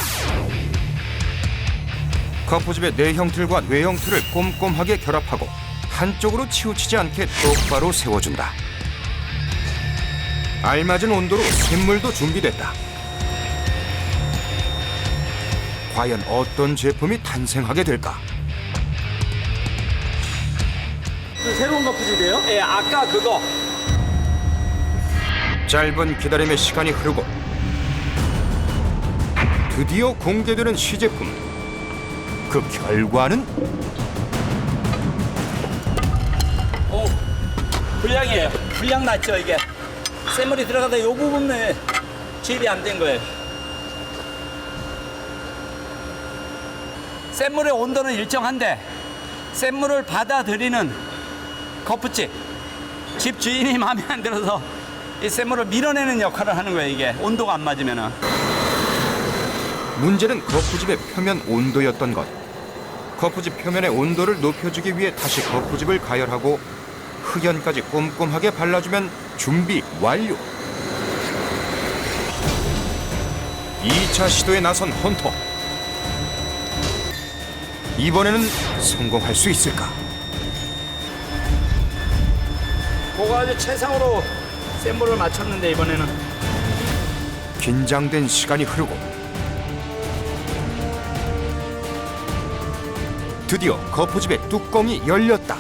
Speaker 1: 거푸집의 내형 틀과 뇌형 틀을 꼼꼼하게 결합하고 한쪽으로 치우치지 않게 똑바로 세워준다. 알맞은 온도로 쇳물도 준비됐다. 과연 어떤 제품이 탄생하게 될까?
Speaker 2: 새로운 거푸집이에요? 예, 아까 그거.
Speaker 1: 짧은 기다림의 시간이 흐르고 드디어 공개되는 시제품. 그 결과는
Speaker 2: 오, 불량이에요. 불량 났죠, 이게. 샘물이 들어가다 요 부분에 주입이 안 된 거예요. 샘물의 온도는 일정한데 샘물을 받아들이는 거푸집, 집 주인이 마음에 안 들어서 이 샘물을 밀어내는 역할을 하는 거예요. 이게 온도가 안 맞으면은.
Speaker 1: 문제는 거푸집의 표면 온도였던 것. 거푸집 표면의 온도를 높여주기 위해 다시 거푸집을 가열하고 흑연까지 꼼꼼하게 발라주면 준비 완료. 2차 시도에 나선 헌터. 이번에는 성공할 수 있을까?
Speaker 2: 그거 아주 최상으로 샘물을 맞췄는데 이번에는.
Speaker 1: 긴장된 시간이 흐르고 드디어 거푸집의 뚜껑이 열렸다.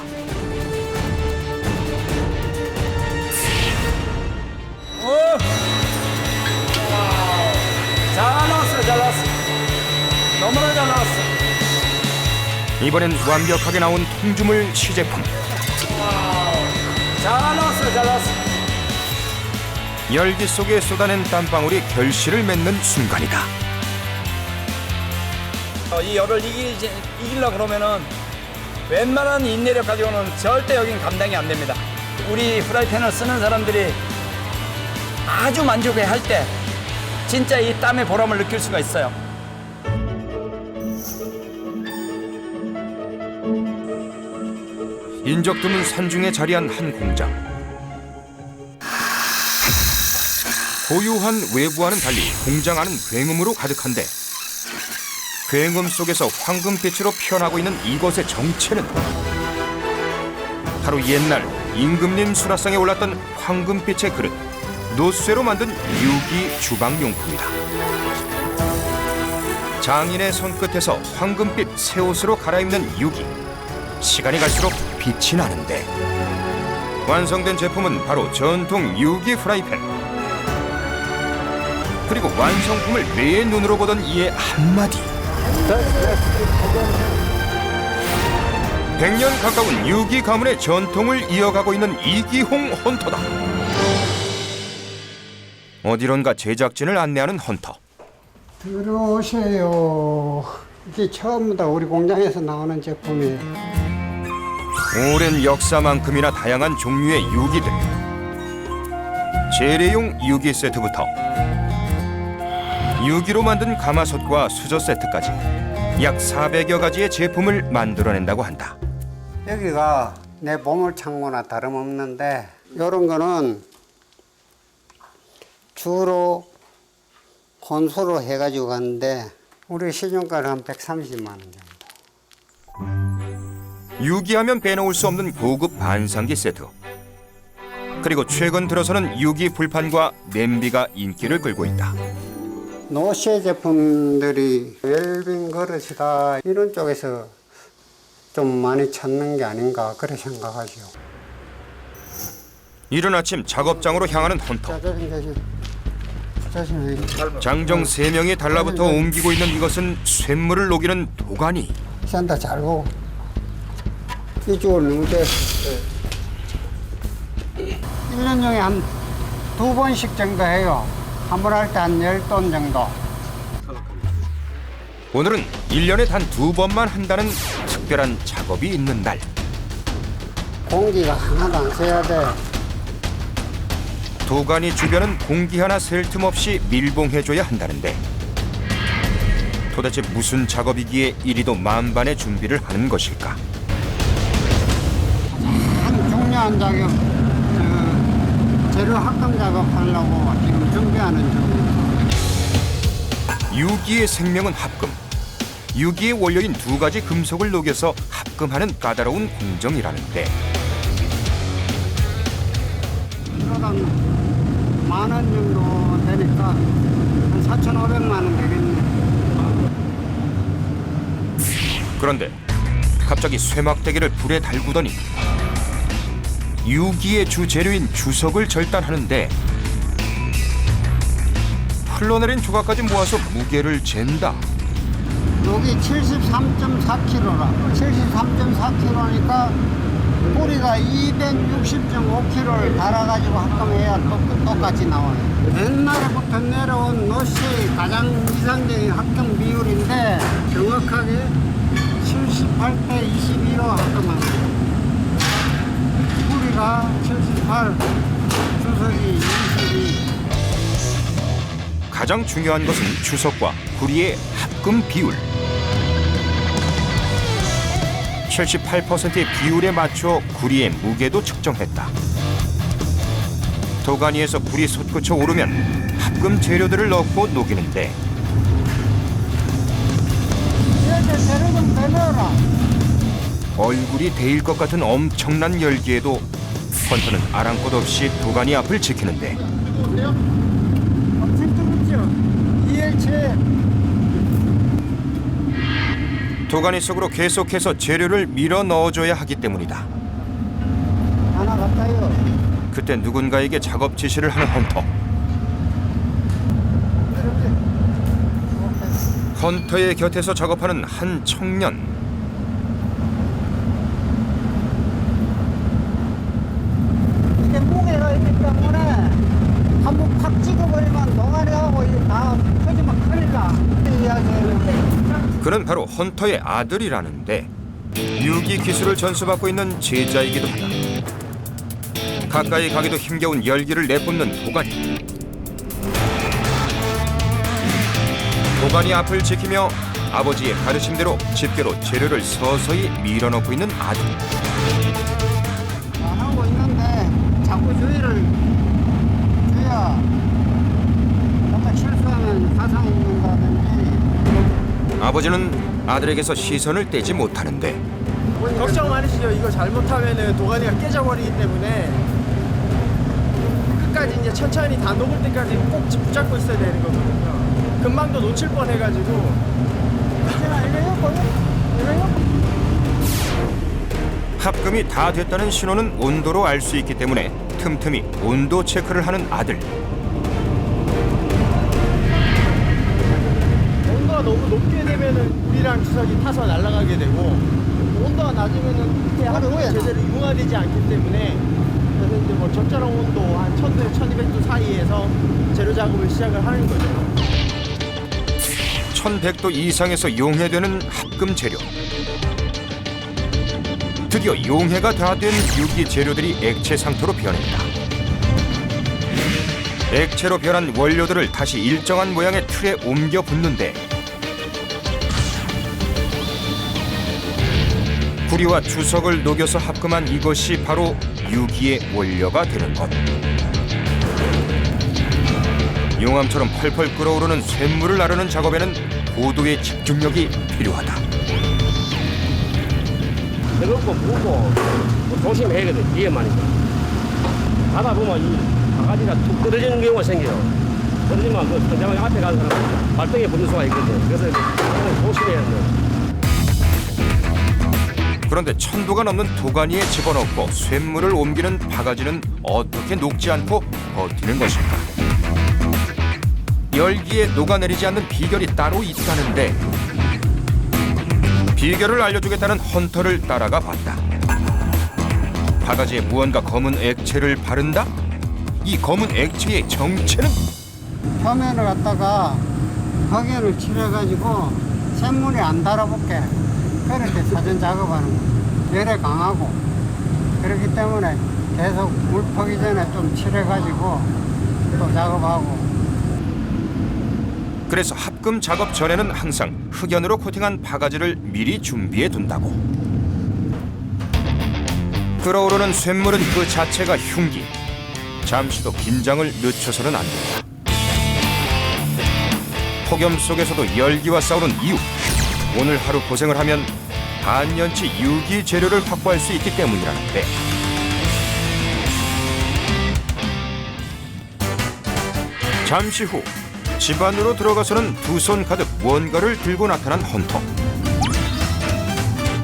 Speaker 2: 잘 나왔어, 잘 나왔어. 너무나 잘 나왔어.
Speaker 1: 이번엔 완벽하게 나온 통주물 시제품.
Speaker 2: 잘 나왔어, 잘 나왔어.
Speaker 1: 열기 속에 쏟아낸 땀방울이 결실을 맺는 순간이다.
Speaker 2: 이 열을 이기려 그러면은 웬만한 인내력 가지고는 절대 여긴 감당이 안 됩니다. 우리 프라이팬을 쓰는 사람들이 아주 만족해 할 때 진짜 이 땀의 보람을 느낄 수가 있어요.
Speaker 1: 인적 드문 산중에 자리한 한 공장. 고요한 외부와는 달리 공장 안은 굉음으로 가득한데 굉음 속에서 황금빛으로 피어나고 있는 이곳의 정체는 바로 옛날 임금님 수라상에 올랐던 황금빛의 그릇, 노쇠로 만든 유기 주방용품이다. 장인의 손끝에서 황금빛 새 옷으로 갈아입는 유기. 시간이 갈수록 빛이 나는데 완성된 제품은 바로 전통 유기 프라이팬. 그리고 완성품을 내 눈으로 보던 이의 한마디. 100년 가까운 유기 가문의 전통을 이어가고 있는 이기홍 헌터다. 어디론가 제작진을 안내하는 헌터.
Speaker 4: 들어오세요. 이게 처음부터 우리 공장에서 나오는 제품이에요.
Speaker 1: 오랜 역사만큼이나 다양한 종류의 유기들. 재래용 유기 세트부터 유기로 만든 가마솥과 수저 세트까지 약 400여 가지의 제품을 만들어낸다고 한다.
Speaker 4: 여기가 내 보물창고나 다름없는데 이런 거는 주로 혼소로 해가지고 가는데 우리 시중가는 한 130만 원 정도.
Speaker 1: 유기하면 빼놓을 수 없는 고급 반상기 세트. 그리고 최근 들어서는 유기 불판과 냄비가 인기를 끌고 있다.
Speaker 4: 노쇠 제품들이 웰빙 그릇이다 이런 쪽에서 좀 많이 찾는 게 아닌가 그렇게 생각하죠.
Speaker 1: 이른 아침 작업장으로 향하는 헌터. 장정 3명이 달라붙어 옮기고 있는 이것은 쇳물을 녹이는 도가니.
Speaker 4: 센터 잘 보고 이쪽으로 누구대 1년 중에 한 2번씩 정도 해요. 한 번 할 때 한 10돈 정도.
Speaker 1: 오늘은 1년에 단 2번만 한다는 특별한 작업이 있는 날.
Speaker 4: 공기가 하나도 안 새야 돼.
Speaker 1: 도가니 주변은 공기 하나 셀 틈 없이 밀봉해줘야 한다는데 도대체 무슨 작업이기에 이리도 만반의 준비를 하는 것일까?
Speaker 4: 한 중요한 작업, 재료 합금 작업하려고 지금 준비하는 중입니다.
Speaker 1: 유기의 생명은 합금. 유기의 원료인 2가지 금속을 녹여서 합금하는 까다로운 공정이라는데
Speaker 4: 그러다 10,000원 정도 되니까 한 4,500만 원 되겠네.
Speaker 1: 그런데 갑자기 쇠막대기를 불에 달구더니 유기의 주재료인 주석을 절단하는데 흘러내린 조각까지 모아서 무게를 잰다.
Speaker 4: 여기 73.4kg라. 73.4kg니까 뿌리가 260.5kg를 달아가지고 합금해야 똑같이 나와요. 옛날부터 내려온 노쇠의 가장 이상적인 합금 비율인데 정확하게 78대 22로 합금합니다. 뿌리를 74, 78, 주석이 22.
Speaker 1: 가장 중요한 것은 주석과 구리의 합금 비율. 78%의 비율에 맞춰 구리의 무게도 측정했다. 도가니에서 불이 솟구쳐 오르면 합금 재료들을 넣고 녹이는데
Speaker 4: 이렇게 재료 좀 빼내라.
Speaker 1: 얼굴이 데일 것 같은 엄청난 열기에도 헌터는 아랑곳 없이 도가니 앞을 지키는데
Speaker 4: 그래요? 엄청 뜨겁죠? 이열체.
Speaker 1: 도가니 속으로 계속해서 재료를 밀어 넣어줘야 하기 때문이다.
Speaker 4: 하나 갖다요.
Speaker 1: 그때 누군가에게 작업 지시를 하는 헌터. 헌터의 곁에서 작업하는 한 청년.
Speaker 4: 이게 무게가 있기 때문에 한번 팍 찍어버리면 노가리하고 이게 다 터지면 큰일 나. 이야기는
Speaker 1: 그는 바로 헌터의 아들이라는데 유기 기술을 전수받고 있는 제자이기도 하다. 가까이 가기도 힘겨운 열기를 내뿜는 도가니. 도가니 앞을 지키며 아버지의 가르침대로 집게로 재료를 서서히 밀어넣고 있는 아들.
Speaker 4: 하고 있는데 자꾸 주의를 줘야 뭔가 실수하면 사상이 있는다든지.
Speaker 1: 아버지는 아들에게서 시선을 떼지 못하는데
Speaker 6: 걱정 많으시죠? 이거 잘못하면은 도가니가 깨져버리기 때문에 끝까지 이제 천천히 다 녹을 때까지 꼭 붙잡고 있어야 되는 거거든요. 금방도 놓칠 뻔해가지고.
Speaker 1: 합금이 다 됐다는 신호는 온도로 알 수 있기 때문에 틈틈이 온도 체크를 하는 아들.
Speaker 6: 온도가 너무 높게 되면은 우리랑 주석이 타서 날아가게 되고, 온도가 낮으면은 이게 합금이 제대로 융화되지 않기 때문에, 그래서 이제 뭐 적절한 온도 한 1000도, 1200도 사이에서 재료 작업을 시작을 하는 거죠.
Speaker 1: 1100도 이상에서 용해되는 합금 재료. 드디어 용해가 다 된 유기 재료들이 액체 상태로 변했다. 액체로 변한 원료들을 다시 일정한 모양의 틀에 옮겨 붓는데 구리와 주석을 녹여서 합금한 이것이 바로 유기의 원료가 되는 것. 용암처럼 펄펄 끓어오르는 쇳물을 나르는 작업에는 고도의 집중력이 필요하다.
Speaker 7: 뜨겁고 무겁고 조심해야 되거든. 이게 말이죠. 가다 보면 이 바가지가 툭 떨어지는 경우가 생겨요. 떨어지면 그 상대방 앞에 가는 사람은 발등에 붙는 수가 있거든요. 그래서 조심해야 돼요.
Speaker 1: 그런데 1000도가 넘는 도가니에 집어넣고 쇳물을 옮기는 바가지는 어떻게 녹지 않고 버티는 것일까? 열기에 녹아내리지 않는 비결이 따로 있다는데 비결을 알려주겠다는 헌터를 따라가 봤다. 바가지에 무언가 검은 액체를 바른다? 이 검은 액체의 정체는?
Speaker 4: 표면을 갖다가 흑연을 칠해가지고 샘물이 안 달아붙게 그렇게 사전 작업하는 거예요. 열에 강하고 그렇기 때문에 계속 물 퍼기 전에 좀 칠해가지고 또 작업하고.
Speaker 1: 그래서 합금 작업 전에는 항상 흑연으로 코팅한 바가지를 미리 준비해 둔다고. 끓어오르는 쇳물은 그 자체가 흉기. 잠시도 긴장을 늦춰서는 안 된다. 폭염 속에서도 열기와 싸우는 이유. 오늘 하루 고생을 하면 반년치 유기 재료를 확보할 수 있기 때문이라는데. 잠시 후 집 안으로 들어가서는 두 손 가득 무언가를 들고 나타난 헌터.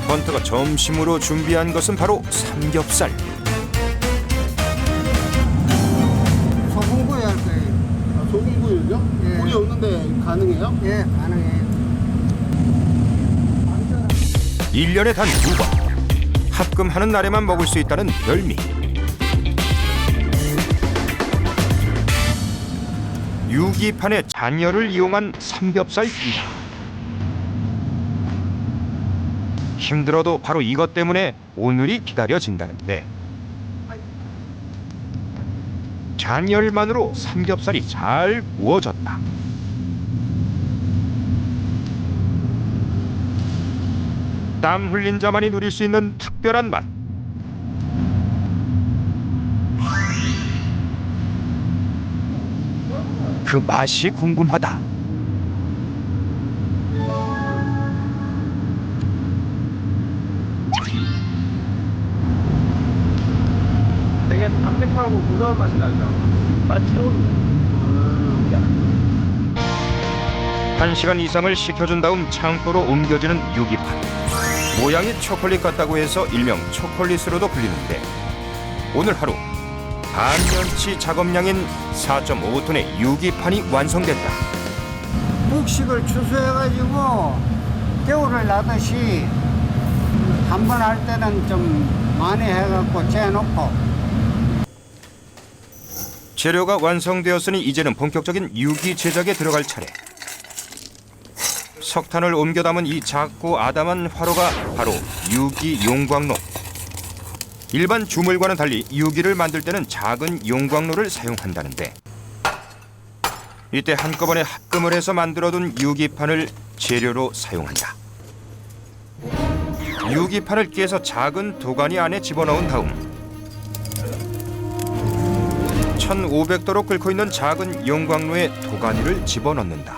Speaker 1: 헌터가 점심으로 준비한 것은 바로 삼겹살.
Speaker 4: 소금구이 할 거예요.
Speaker 6: 소금구이요?
Speaker 4: 예.
Speaker 6: 물이 없는데 가능해요?
Speaker 4: 예, 가능해요.
Speaker 1: 1년에 단 2번 합금하는 날에만 먹을 수 있다는 별미. 유기판의 잔여를 이용한 삼겹살입니다. 힘들어도 바로 이것 때문에 오늘이 기다려진다는데 잔열만으로 삼겹살이 잘 구워졌다. 땀 흘린 자만이 누릴 수 있는 특별한 맛. 그 맛이 궁금하다.
Speaker 5: 되게 담백하고 고소한 맛이 나죠. 맛 채우는.
Speaker 1: 1시간 이상을 식혀준 다음 창고로 옮겨지는 유기판. 모양이 초콜릿 같다고 해서 일명 초콜릿으로도 불리는데 오늘 하루 반년치 작업량인 4.5톤의 유기판이 완성됐다.
Speaker 4: 북식을 추수해가지고 겨울을 나듯이 한 번 할 때는 좀 많이 해갖고 재놓고.
Speaker 1: 재료가 완성되었으니 이제는 본격적인 유기 제작에 들어갈 차례. 석탄을 옮겨 담은 이 작고 아담한 화로가 바로 유기 용광로. 일반 주물과는 달리 유기를 만들 때는 작은 용광로를 사용한다는데 이때 한꺼번에 합금을 해서 만들어둔 유기판을 재료로 사용한다. 유기판을 깨서 작은 도가니 안에 집어넣은 다음 1500도로 끓고 있는 작은 용광로에 도가니를 집어넣는다.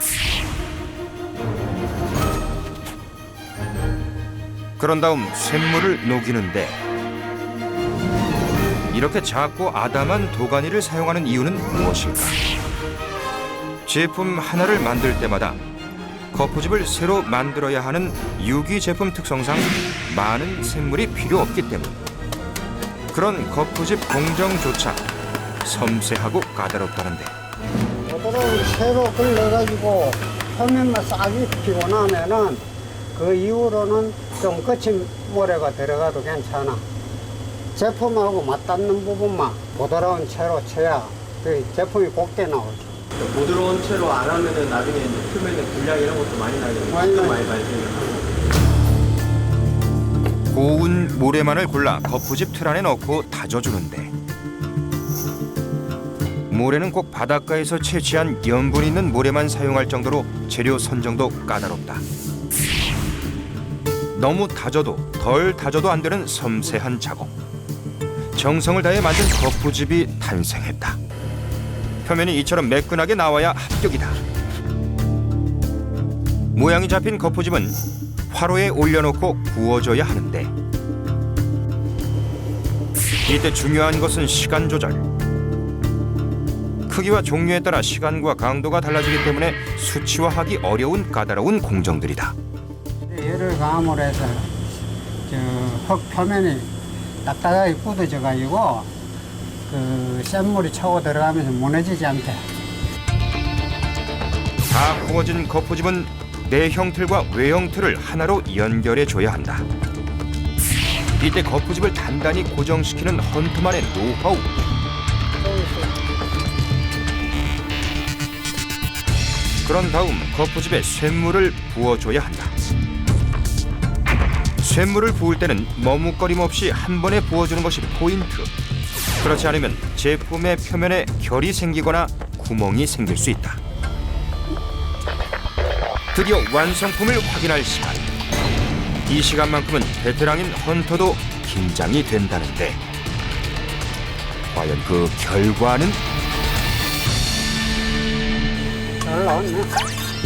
Speaker 1: 그런 다음 쇳물을 녹이는데 이렇게 작고 아담한 도가니를 사용하는 이유는 무엇일까? 제품 하나를 만들 때마다 거푸집을 새로 만들어야 하는 유기 제품 특성상 많은 쇳물이 필요 없기 때문. 그런 거푸집 공정조차 섬세하고 까다롭다는데
Speaker 4: 보드를 새로 걸러가지고 표면만 싹 익히고 나면은 그 이후로는 좀 거친 모래가 들어가도 괜찮아. 제품하고 맞닿는 부분만 부드러운 채로 쳐야 그 제품이 곱게 나오죠.
Speaker 6: 부드러운 채로 안 하면은 나중에 이제 표면에 불량 이런 것도 많이 나겠네요.
Speaker 4: 많이 나요.
Speaker 6: 많이 발생해요.
Speaker 1: 고운 모래만을 골라 거푸집 틀 안에 넣고 다져주는데 모래는 꼭 바닷가에서 채취한 염분 있는 모래만 사용할 정도로 재료 선정도 까다롭다. 너무 다져도 덜 다져도 안 되는 섬세한 작업. 정성을 다해 만든 거푸집이 탄생했다. 표면이 이처럼 매끈하게 나와야 합격이다. 모양이 잡힌 거푸집은 화로에 올려놓고 구워줘야 하는데 이때 중요한 것은 시간 조절. 크기와 종류에 따라 시간과 강도가 달라지기 때문에 수치화하기 어려운 까다로운 공정들이다.
Speaker 4: 열을 가함으로 해서 흙 표면이 딱딱하게 굳어져 가지고 그 쇳물이 차고 들어가면서 무너지지 않게.
Speaker 1: 다 구워진 거푸집은 내형 틀과 외형 틀을 하나로 연결해 줘야 한다. 이때 거푸집을 단단히 고정시키는 헌터만의 노하우. 그런 다음 거푸집에 쇳물을 부어줘야 한다. 쇳물을 부을 때는 머뭇거림 없이 한 번에 부어주는 것이 포인트. 그렇지 않으면 제품의 표면에 결이 생기거나 구멍이 생길 수 있다. 드디어 완성품을 확인할 시간. 이 시간만큼은 베테랑인 헌터도 긴장이 된다는데 과연 그 결과는?
Speaker 4: 잘 나왔네.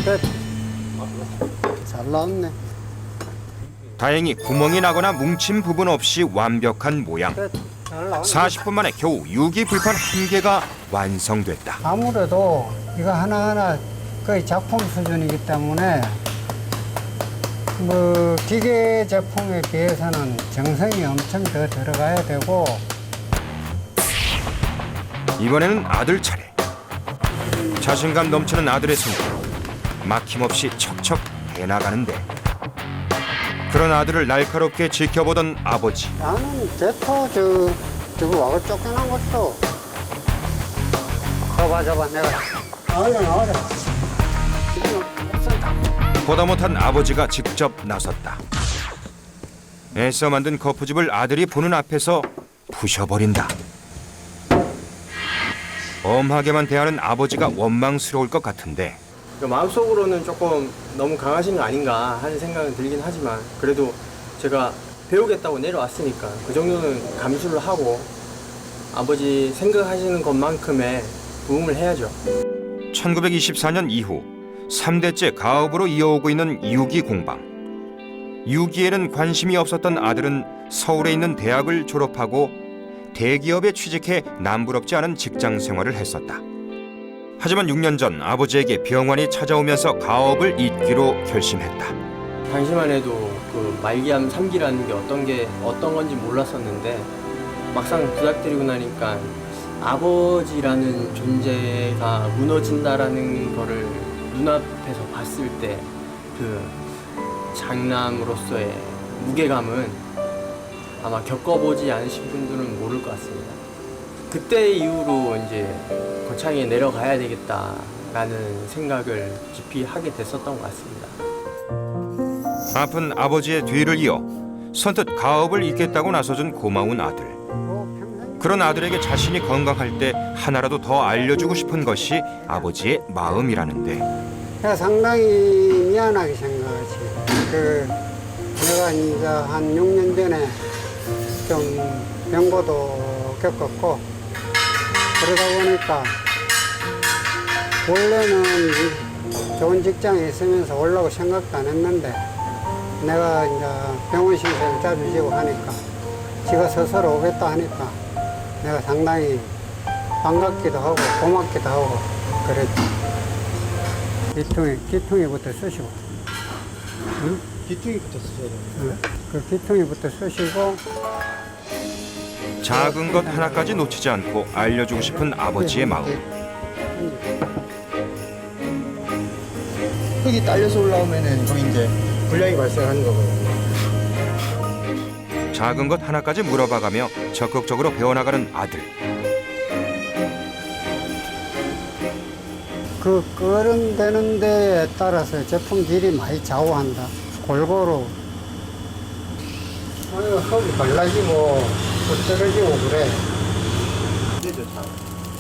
Speaker 4: 그래. 잘 나왔네.
Speaker 1: 다행히 구멍이 나거나 뭉친 부분 없이 완벽한 모양.
Speaker 4: 그래. 잘 나왔네.
Speaker 1: 40분 만에 겨우 유기 불판 한 개가 완성됐다.
Speaker 4: 아무래도 이거 하나하나 거의 작품 수준이기 때문에 뭐 기계 제품에 비해서는 정성이 엄청 더 들어가야 되고.
Speaker 1: 이번에는 아들 차례. 자신감 넘치는 아들의 손으로 막힘없이 척척 해나가는데 그런 아들을 날카롭게 지켜보던 아버지.
Speaker 4: 나는 제토 저거 와가 쫓겨난 것도. 잡아 내가. 나와라.
Speaker 1: 보다 못한 아버지가 직접 나섰다. 애써 만든 거푸집을 아들이 보는 앞에서 부셔버린다. 엄하게만 대하는 아버지가 원망스러울 것 같은데
Speaker 6: 마음속으로는 조금 너무 강하신 거 아닌가 하는 생각은 들긴 하지만 그래도 제가 배우겠다고 내려왔으니까 그 정도는 감수를 하고 아버지 생각하시는 것만큼의 도움을 해야죠.
Speaker 1: 1924년 이후 3대째 가업으로 이어오고 있는 유기 공방. 유기에는 관심이 없었던 아들은 서울에 있는 대학을 졸업하고 대기업에 취직해 남부럽지 않은 직장 생활을 했었다. 하지만 6년 전 아버지에게 병환이 찾아오면서 가업을 잇기로 결심했다.
Speaker 6: 당시만 해도 그 말기암 3기라는 게 어떤 건지 몰랐었는데 막상 부닥뜨리고 나니까 아버지라는 존재가 무너진다라는 거를 눈앞에서 봤을 때 그 장남으로서의 무게감은 아마 겪어보지 않으신 분들은 모를 것 같습니다. 그때 이후로 이제 거창에 내려가야 되겠다라는 생각을 깊이 하게 됐었던 것 같습니다.
Speaker 1: 아픈 아버지의 뒤를 이어 선뜻 가업을 잇겠다고 나서준 고마운 아들. 그런 아들에게 자신이 건강할 때 하나라도 더 알려주고 싶은 것이 아버지의 마음이라는데
Speaker 4: 내가 상당히 미안하게 생각하지. 내가 이제 한 6년 전에 좀 병고도 겪었고 그러다 보니까 원래는 좋은 직장에 있으면서 올라고 생각도 안 했는데 내가 이제 병원 신세를 자주 지고 하니까 지가 스스로 오겠다 하니까 내가 상당히 반갑기도 하고 고맙기도 하고 그랬지. 기퉁이부터 쓰시고 응?
Speaker 6: 기퉁이부터 쓰셔야 돼요.
Speaker 4: 응. 그 기퉁이부터 쓰시고
Speaker 1: 작은 것 하나까지 놓치지 않고 알려주고 싶은 아버지의 마음.
Speaker 6: 흙이 딸려서 올라오면은 거기 이제 불량이 발생하는 거거든요.
Speaker 1: 작은 것 하나까지 물어봐가며 적극적으로 배워나가는 아들.
Speaker 4: 그 끓는되는 데에 따라서 제품 질이 많이 좌우한다. 골고루 흙이 갈라지고 떨어지고 그래.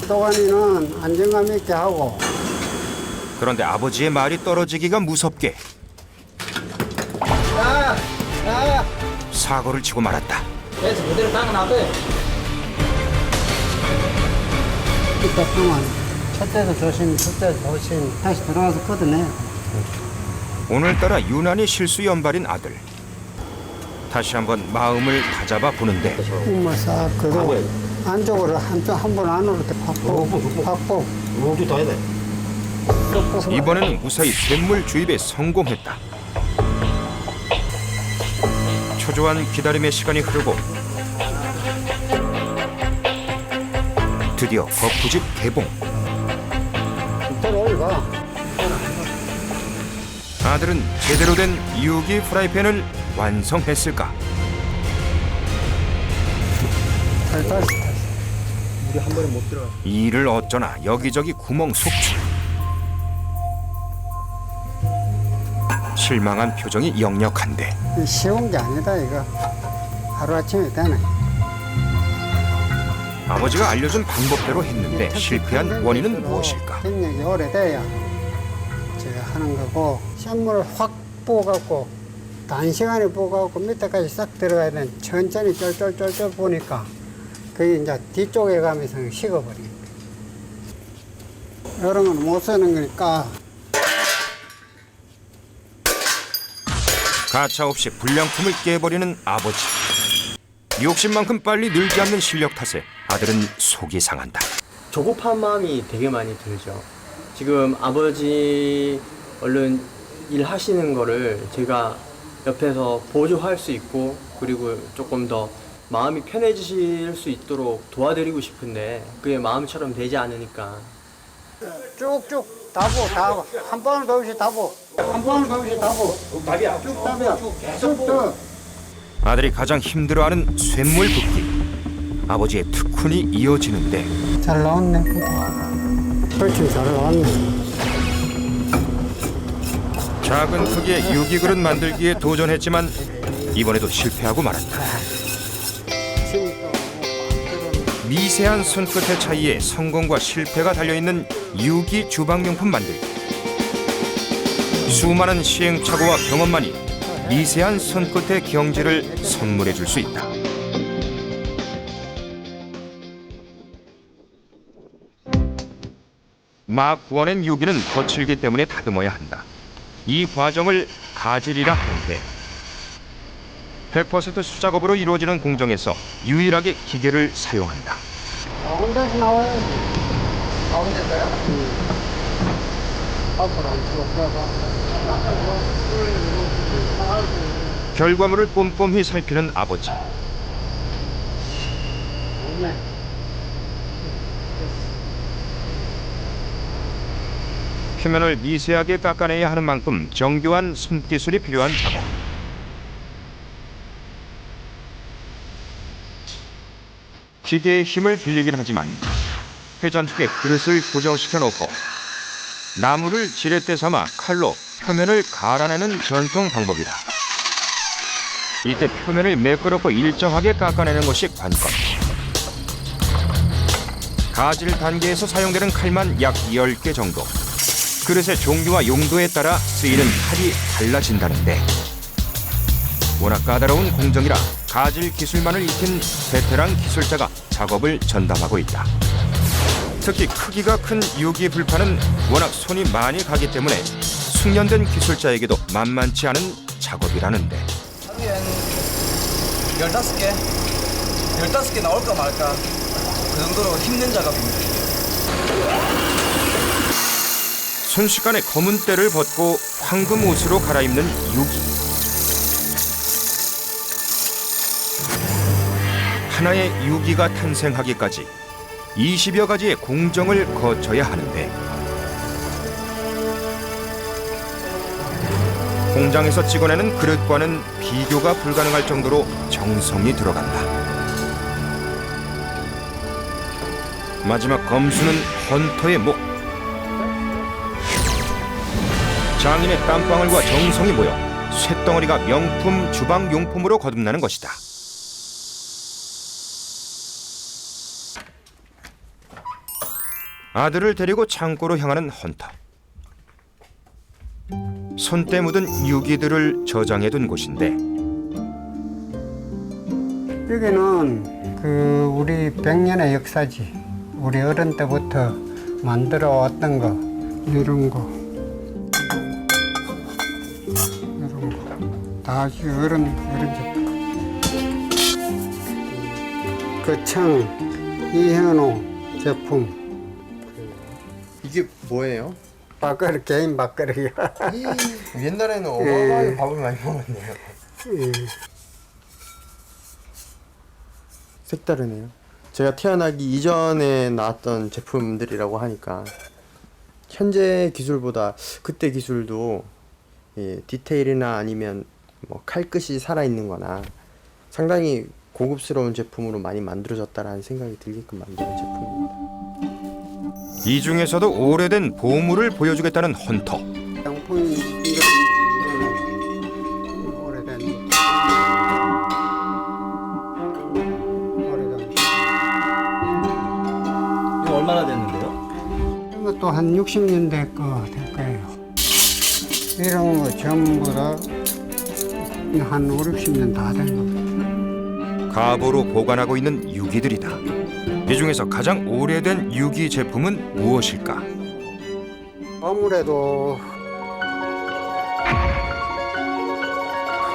Speaker 4: 도가니는 안정감 있게 하고
Speaker 1: 그런데 아버지의 말이 떨어지기가 무섭게 사고를 치고 말았다.
Speaker 2: 그래서 그대로 당겨놔도
Speaker 4: 이따 보면 첫째도 조심, 둘째도 조심 다시 들어가서 걷어내.
Speaker 1: 오늘따라 유난히 실수 연발인 아들. 다시 한번 마음을 다잡아 보는데
Speaker 4: 몸을 싹 걷어 안쪽으로 한 번 안으로 이렇게 확보
Speaker 7: 모두 다 해야 돼.
Speaker 1: 이번에는 무사히 뱃물 주입에 성공했다. 초조한 기다림의 시간이 흐르고 드디어 거푸집 개봉.
Speaker 4: 들어올가.
Speaker 1: 아들은 제대로 된 유기 프라이팬을 완성했을까?
Speaker 4: 다시.
Speaker 6: 물이 한 번에 못 들어가.
Speaker 1: 이를 어쩌나 여기저기 구멍 속출. 실망한 표정이 역력한데
Speaker 4: 쉬운 게 아니다 이거. 하루아침에 되네.
Speaker 1: 아버지가 알려준 방법대로 했는데 실패한 원인은 무엇일까?
Speaker 4: 경력이 오래돼야 제가 하는 거고 샘물을 확 부어갖고 단시간에 부어갖고 밑에까지 싹 들어가야 되는 천천히 쫄쫄쫄쫄 보니까 그게 이제 뒤쪽에 가면서 식어버리는 거예요. 이런 건 못 쓰는 거니까
Speaker 1: 가차없이 불량품을 깨버리는 아버지. 욕심만큼 빨리 늘지 않는 실력 탓에 아들은 속이 상한다.
Speaker 6: 조급한 마음이 되게 많이 들죠. 지금 아버지 얼른 일하시는 거를 제가 옆에서 보조할 수 있고 그리고 조금 더 마음이 편해지실 수 있도록 도와드리고 싶은데 그게 마음처럼 되지 않으니까
Speaker 4: 쭉쭉 다 부어. 한 방울 더 없이 다 부어. 한 방울 더 없이 다 부어.
Speaker 7: 답이야.
Speaker 4: 쭉 답이야. 계속 더.
Speaker 1: 아들이 가장 힘들어하는 쇳물 붓기. 아버지의 특훈이 이어지는데
Speaker 4: 잘 나왔네. 그렇지 잘 나왔네.
Speaker 1: 작은 크기의 유기 그릇 만들기에 도전했지만 이번에도 실패하고 말았다. 미세한 손끝의 차이에 성공과 실패가 달려있는 유기 주방용품 만들기. 수많은 시행착오와 경험만이 미세한 손끝의 경지를 선물해 줄 수 있다. 막 구워낸 유기는 거칠기 때문에 다듬어야 한다. 이 과정을 가질이라 하는데 100% 수작업으로 이루어지는 공정에서 유일하게 기계를 사용한다.
Speaker 4: 가운데서 나와야지. 가운데서요? 앞으로 안
Speaker 1: 결과물을 꼼꼼히 살피는 아버지. 표면을 미세하게 깎아내야 하는 만큼 정교한 손기술이 필요한 작업. 기계의 힘을 빌리긴 하지만 회전축에 그릇을 고정시켜 놓고 나무를 지렛대 삼아 칼로 표면을 갈아내는 전통 방법이다. 이때 표면을 매끄럽고 일정하게 깎아내는 것이 관건. 가질 단계에서 사용되는 칼만 약 10개 정도. 그릇의 종류와 용도에 따라 쓰이는 칼이 달라진다는데 워낙 까다로운 공정이라 가질 기술만을 익힌 베테랑 기술자가 작업을 전담하고 있다. 특히 크기가 큰 유기 불판은 워낙 손이 많이 가기 때문에 숙련된 기술자에게도 만만치 않은 작업이라는데
Speaker 2: 하루에 15개? 15개 나올까 말까 그 정도로 힘든 작업입니다.
Speaker 1: 순식간에 검은 때를 벗고 황금 옷으로 갈아입는 유기. 하나의 유기가 탄생하기까지 20여 가지의 공정을 거쳐야 하는데 공장에서 찍어내는 그릇과는 비교가 불가능할 정도로 정성이 들어간다. 마지막 검수는 헌터의 목. 장인의 땀방울과 정성이 모여 쇳덩어리가 명품 주방용품으로 거듭나는 것이다. 아들을 데리고 창고로 향하는 헌터. 손때 묻은 유기들을 저장해둔 곳인데
Speaker 4: 여기는 그 우리 100년의 역사지. 우리 어른 때부터 만들어 왔던 거, 이런 거, 이런 거, 다 어른 제품. 거창 이현호 제품.
Speaker 6: 이게 뭐예요?
Speaker 4: 밥그릇, 개인 밥그릇이야.
Speaker 6: 옛날에는 어마어마하게 밥을 많이 먹었네요. 색다르네요. 제가 태어나기 이전에 나왔던 제품들이라고 하니까 현재 기술보다 그때 기술도 디테일이나 아니면 뭐 칼끝이 살아있는 거나 상당히 고급스러운 제품으로 많이 만들어졌다라는 생각이 들게끔 만드는 제품입니다.
Speaker 1: 이 중에서도 오래된 보물을 보여주겠다는 헌터.
Speaker 4: 장품이 오래된
Speaker 6: 이거 얼마나 됐는데요?
Speaker 4: 이것도 한 60년대 거 될 거예요. 이런 거 전부 다 한 5, 60년 다 된 겁니다.
Speaker 1: 가보로 보관하고 있는 유기들이다. 이 중에서 가장 오래된 유기 제품은 무엇일까?
Speaker 4: 아무래도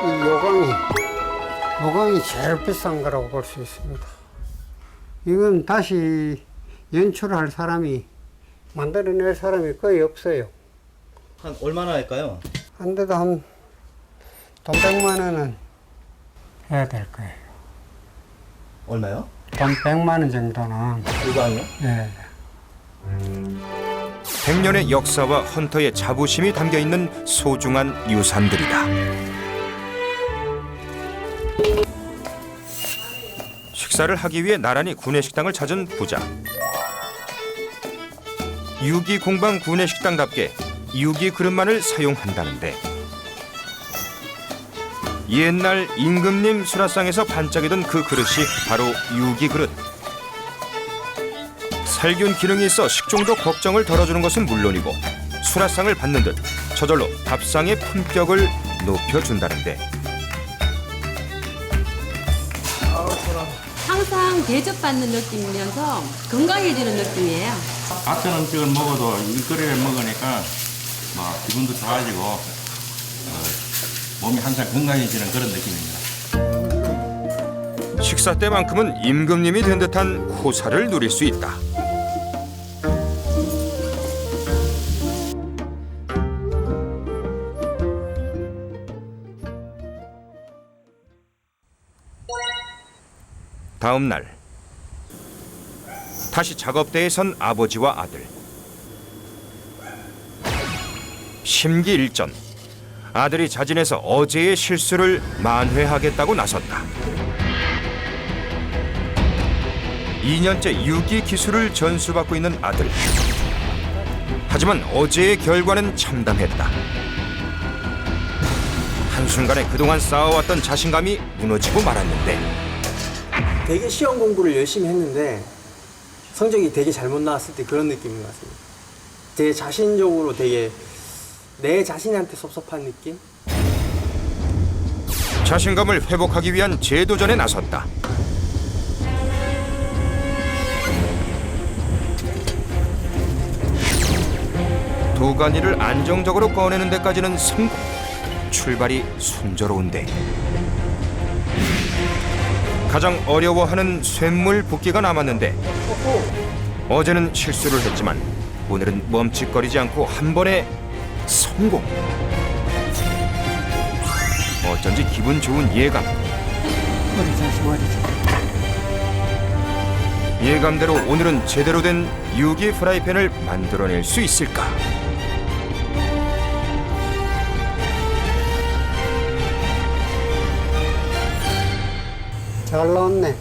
Speaker 4: 이 요강이 제일 비싼 거라고 볼 수 있습니다. 이건 다시 연출할 사람이, 만들어낼 사람이 거의 없어요.
Speaker 6: 한 얼마나 할까요?
Speaker 4: 한 대도 돈 100만 원은 해야 될 거예요.
Speaker 6: 얼마요?
Speaker 4: 돈 100만 원 정도는.
Speaker 6: 요강이요?
Speaker 4: 예.
Speaker 1: 100년의 역사와 헌터의 자부심이 담겨있는 소중한 유산들이다. 식사를 하기 위해 나란히 구내식당을 찾은 부자. 유기 공방 구내식당답게 유기 그릇만을 사용한다는데 옛날 임금님 수라상에서 반짝이던 그 그릇이 바로 유기 그릇. 살균 기능이 있어 식중독 걱정을 덜어주는 것은 물론이고 수라상을 받는 듯 저절로 밥상의 품격을 높여준다는데
Speaker 8: 항상 대접받는 느낌이면서 건강해지는 느낌이에요.
Speaker 9: 같은 음식을 먹어도 일거리를 먹으니까 기분도 좋아지고 몸이 항상 건강해지는 그런 느낌입니다.
Speaker 1: 식사 때만큼은 임금님이 된 듯한 호사를 누릴 수 있다. 다음 날 다시 작업대에 선 아버지와 아들. 심기일전 아들이 자진해서 어제의 실수를 만회하겠다고 나섰다. 2년째 유기 기술을 전수받고 있는 아들. 하지만 어제의 결과는 참담했다. 한순간에 그동안 쌓아왔던 자신감이 무너지고 말았는데
Speaker 6: 되게 시험 공부를 열심히 했는데 성적이 되게 잘못 나왔을 때 그런 느낌인 것 같습니다. 제 자신적으로 되게 내 자신한테 섭섭한 느낌?
Speaker 1: 자신감을 회복하기 위한 재도전에 나섰다. 도가니를 안정적으로 꺼내는 데까지는 성공. 출발이 순조로운데 가장 어려워하는 쇳물 붓기가 남았는데 어제는 실수를 했지만 오늘은 멈칫거리지 않고 한 번에 성공. 어쩐지 기분 좋은 예감. 예감대로 오늘은 제대로 된 유기 프라이팬을 만들어낼 수 있을까?
Speaker 4: 잘 나왔네.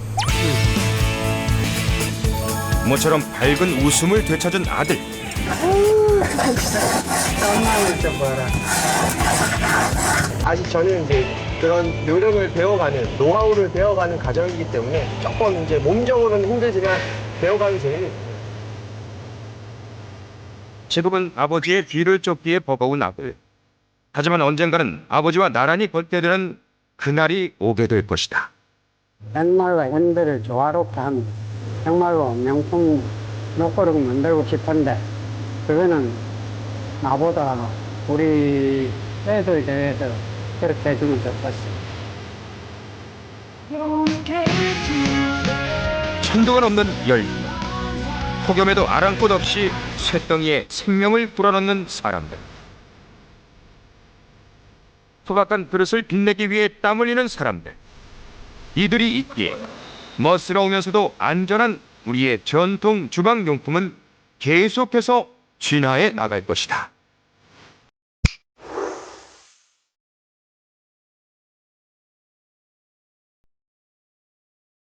Speaker 1: 모처럼 밝은 웃음을 되찾은 아들.
Speaker 4: 땀나는 좀 봐라.
Speaker 6: 아직 저는 이제 그런 노력을 배워가는, 노하우를 배워가는 과정이기 때문에 조금 이제 몸적으로는 힘들지만 배워가면 재밌어요.
Speaker 1: 제법은 아버지의 뒤를 쫓기에 버거운 아들. 하지만 언젠가는 아버지와 나란히 걷게 되는 그날이 오게 될 것이다.
Speaker 4: 정말로 현대를 조화롭게 하면 정말로 명품 목걸이를 만들고 싶은데 그거는 나보다 우리 애들 대해서 그렇게 해주면 좋겠어.
Speaker 1: 천도가 넘는 열정. 폭염에도 아랑곳 없이 쇳덩이에 생명을 불어넣는 사람들. 소박한 그릇을 빛내기 위해 땀 흘리는 사람들. 이들이 있기에 멋스러우면서도 안전한 우리의 전통 주방용품은 계속해서 진화해 나갈 것이다.